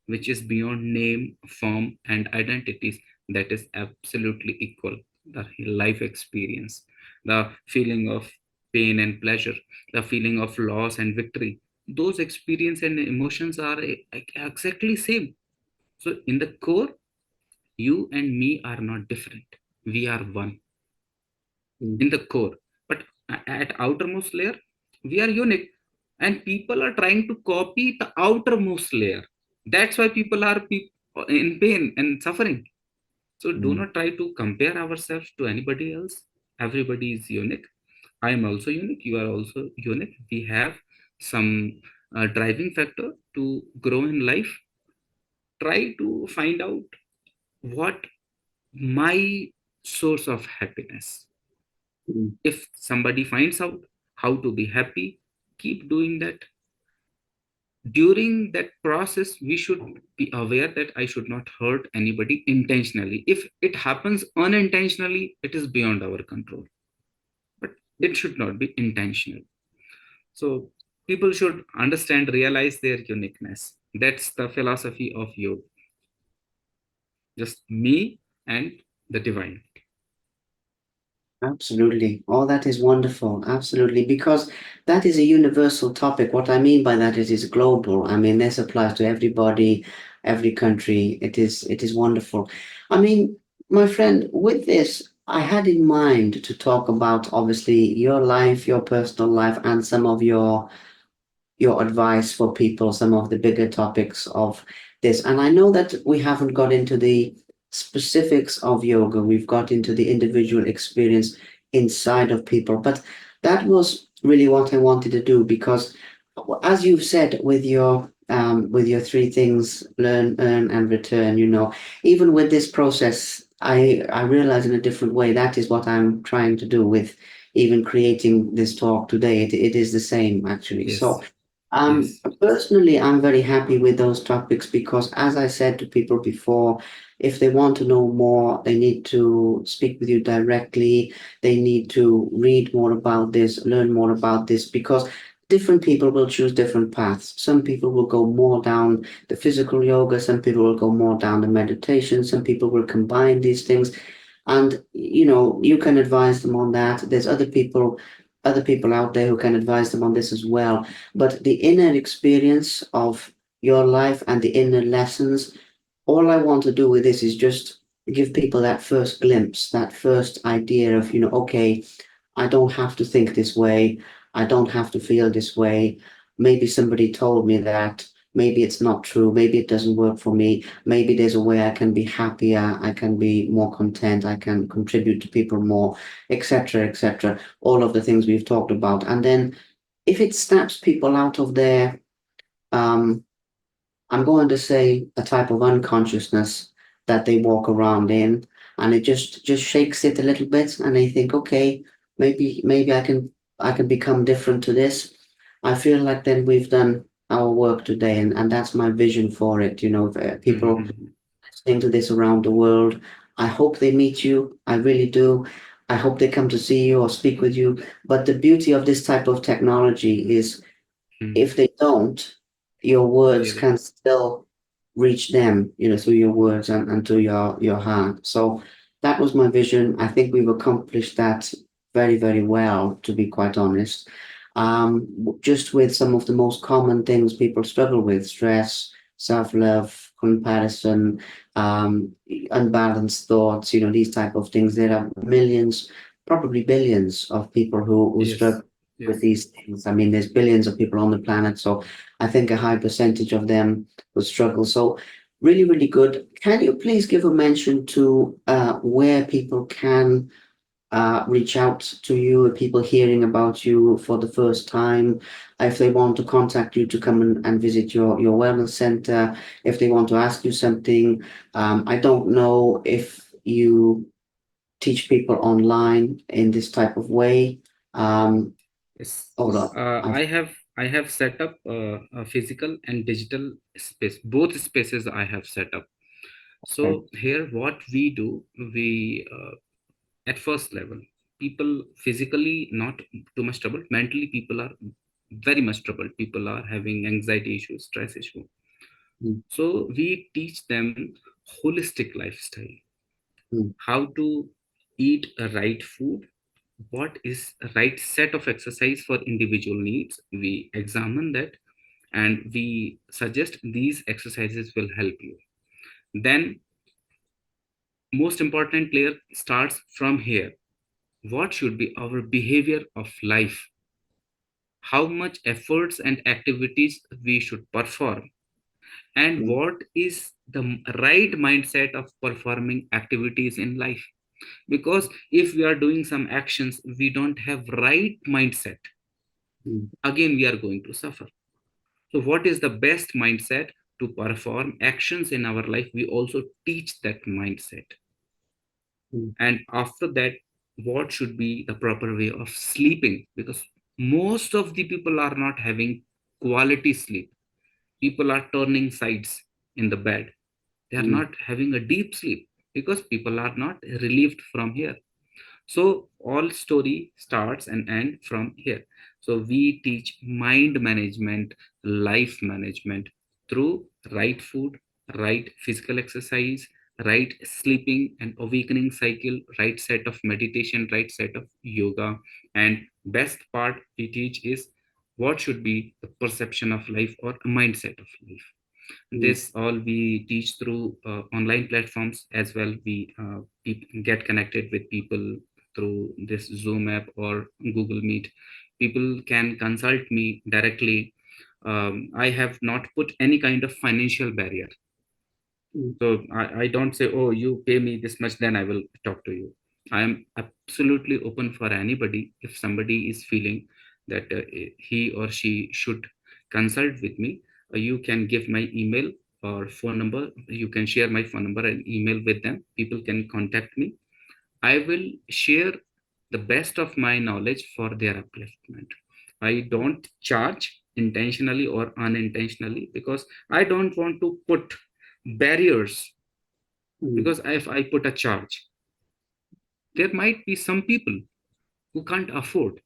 which is beyond name, form, and identities, that is absolutely equal. The life experience, the feeling of pain and pleasure, the feeling of loss and victory, those experience and emotions are exactly same. So in the core, you and me are not different. We are one. mm, in the core, but at outermost layer we are unique, and people are trying to copy the outermost layer. That's why people are in pain and suffering. So do mm, not try to compare ourselves to anybody else. Everybody is unique. I am also unique, you are also unique. We have some driving factor to grow in life. Try to find out what my source of happiness. mm. If somebody finds out how to be happy, keep doing that. During that process, we should be aware that I should not hurt anybody intentionally. If it happens unintentionally, it is beyond our control, but it should not be intentional. So people should understand, realize their uniqueness. That's the philosophy of yoga. Just me and the divine. Absolutely. All that is wonderful. Absolutely. Because that is a universal topic. What I mean by that is it's global. I mean, this applies to everybody, every country. It is wonderful. I mean, my friend, with this, I had in mind to talk about obviously your life, your personal life, and some of your advice for people, some of the bigger topics of this. And I know that we haven't got into the specifics of yoga, we've got into the individual experience inside of people, but that was really what I wanted to do because, as you've said, with your three things, learn, earn, and return, even with this process, I realize in a different way that is what I'm trying to do with even creating this talk today. It is the same actually. So Yes, yes. personally, I'm very happy with those topics because, as I said to people before, if they want to know more, they need to speak with you directly. They need to read more about this, learn more about this, because different people will choose different paths. Some people will go more down the physical yoga, some people will go more down the meditation, some people will combine these things. And you can advise them on that. There's other people out there who can advise them on this as well. But the inner experience of your life and the inner lessons, all I want to do with this is just give people that first glimpse, that first idea of, okay, I don't have to think this way. I don't have to feel this way. Maybe somebody told me that. Maybe it's not true. Maybe it doesn't work for me. Maybe there's a way I can be happier. I can be more content. I can contribute to people more, etc., etc. All of the things we've talked about. And then if it snaps people out of their um, I'm going to say a type of unconsciousness that they walk around in, and it just shakes it a little bit, and they think, okay, maybe I can become different to this. I feel like then we've done our work today, and that's my vision for it. If, people Mhm. listening to this around the world, I hope they meet you. I really do. I hope they come to see you or speak with you. But the beauty of this type of technology is Mhm. if they don't, your words Really. can still reach them, through your words and through your heart. So that was my vision. I think we've accomplished that very, very well, to be quite honest. Just with some of the most common things people struggle with: stress, self-love, comparison, unbalanced thoughts, these type of things. There are millions, probably billions of people who Yes, struggle with yes. these things. I mean, there's billions of people on the planet, so I think a high percentage of them will struggle. So, really, really good. Can you please give a mention to where people can reach out to you, people hearing about you for the first time, if they want to contact you to come and visit your wellness center, if they want to ask you something? I don't know if you teach people online in this type of way. Um, Yes. Hold on. I have set up a physical and digital space. Both spaces I have set up. Okay. So here, what we do, we at first level, people physically not too much trouble. Mentally, people are very much troubled. People are having anxiety issues, stress issue. Mm, So we teach them holistic lifestyle, mm, how to eat a right food, what is a right set of exercise for individual needs. We examine that and we suggest these exercises will help you. Then most important layer starts from here. what should be our behavior of life, how much efforts and activities we should perform, and mm, what is the right mindset of performing activities in life. Because if we are doing some actions, we don't have right mindset, mm, again we are going to suffer. So what is the best mindset to perform actions in our life? We also teach that mindset. mm, And after that, what should be the proper way of sleeping? Because most of the people are not having quality sleep. People are turning sides in the bed. They are mm, not having a deep sleep because people are not relieved from here. So all story starts and end from here. So we teach mind management, life management through right food, right physical exercise, right sleeping and awakening cycle, right set of meditation, right set of yoga. And best part we teach is what should be the perception of life or mindset of life. mm, This all we teach through online platforms as well. We get connected with people through this Zoom app or Google Meet. People can consult me directly. I have not put any kind of financial barrier. mm, So I don't say, oh, you pay me this much, then I will talk to you. I am absolutely open for anybody. If somebody is feeling that he or she should consult with me, you can give my email or phone number. You can share my phone number and email with them. People can contact me. I will share the best of my knowledge for their upliftment. I don't charge intentionally or unintentionally because I don't want to put barriers. mm, Because if I put a charge, there might be some people who can't afford.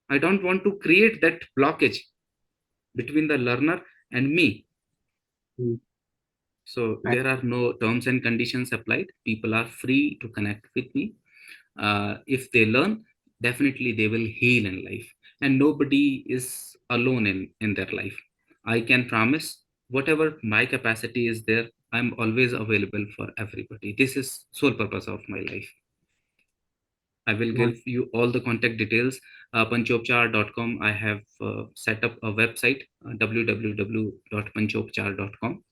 I don't want to create that blockage between the learner and me. mm. So I, there are no terms and conditions applied. People are free to connect with me. If they learn, definitely they will heal in life. And nobody is alone in their life. I can promise whatever my capacity is there, I'm always available for everybody. This is sole purpose of my life. I will I, give you all the contact details. Panchopchar.com. I have set up a website, www.panchopchar.com,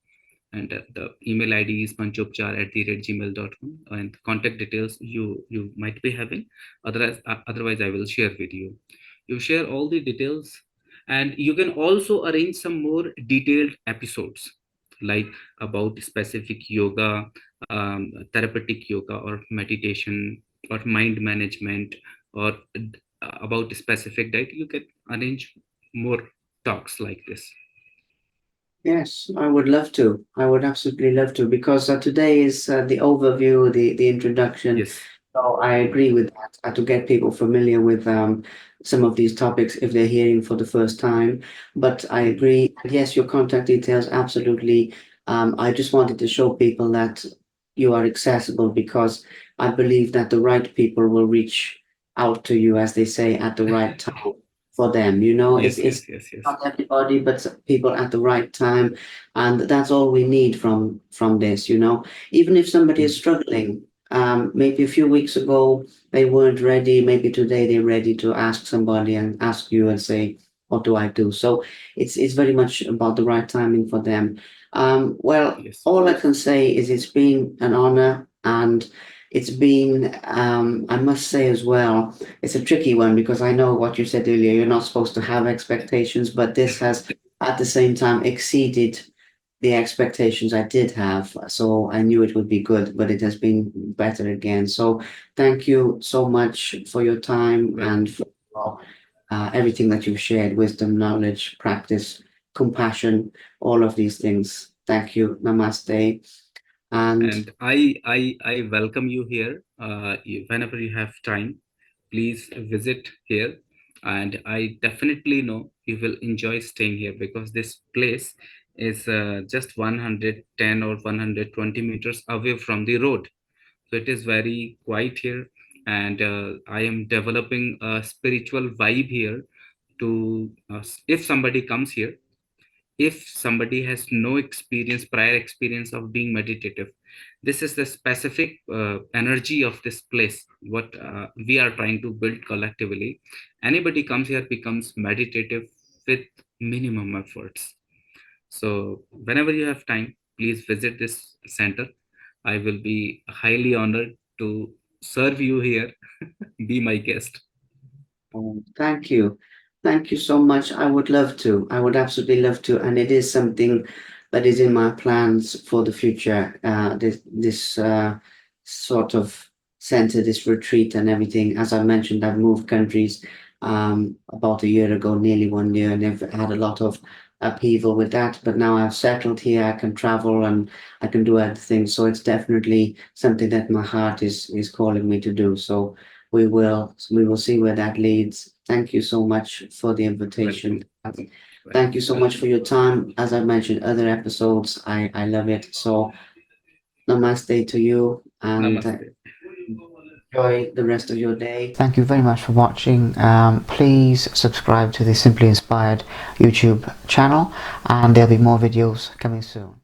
and the email ID is panchopchar@gmail.com, and the contact details you might be having. Otherwise, I will share with you. You share all the details, and you can also arrange some more detailed episodes, like about specific yoga, therapeutic yoga, or meditation, or mind management, or about specific diet. You can arrange more talks like this. yes, I would love to. I would absolutely love to because today is the overview, the introduction. Yes. So I agree with that, to get people familiar with some of these topics if they're hearing for the first time. But I agree. And yes, your contact details, absolutely. I just wanted to show people that you are accessible because I believe that the right people will reach out to you, as they say, at the right time for them. You know, Yes, it's yes, yes, yes. not everybody, but people at the right time, and that's all we need from this. You know, even if somebody is Mm. struggling, maybe a few weeks ago they weren't ready, maybe today they're ready to ask somebody and ask you and say, "What do I do?" So it's very much about the right timing for them. Well, Yes. all I can say is it's been an honor and. It's been, I must say as well, it's a tricky one because I know what you said earlier, you're not supposed to have expectations, but this has at the same time exceeded the expectations I did have. So I knew it would be good, but it has been better again. So thank you so much for your time and Welcome. for everything that you've shared, wisdom, knowledge, practice, compassion, all of these things. Thank you. Namaste. And And I welcome you here. Whenever you have time, please visit here. And I definitely know you will enjoy staying here because this place is just 110 or 120 meters away from the road. So it is very quiet here. And I am developing a spiritual vibe here to, if somebody comes here, if somebody has no experience, prior experience of being meditative, this is the specific energy of this place, what we are trying to build collectively. Anybody comes here becomes meditative with minimum efforts. So whenever you have time, please visit this center. I will be highly honored to serve you here. Be my guest. Oh, thank you. Thank you so much. I would love to. I would absolutely love to. And it is something that is in my plans for the future. This sort of center, this retreat and everything. As I mentioned, I've moved countries about a year ago, nearly 1 year, and I've had a lot of upheaval with that. But now I've settled here, I can travel and I can do other things. So it's definitely something that my heart is calling me to do. So we will see where that leads. Thank you so much for the invitation. Welcome. Thank you so much Welcome. for your time. As I mentioned, other episodes, I love it. So namaste to you and Namaste. enjoy the rest of your day. Thank you very much for watching. Please subscribe to the Simply Inspired YouTube channel, and there'll be more videos coming soon.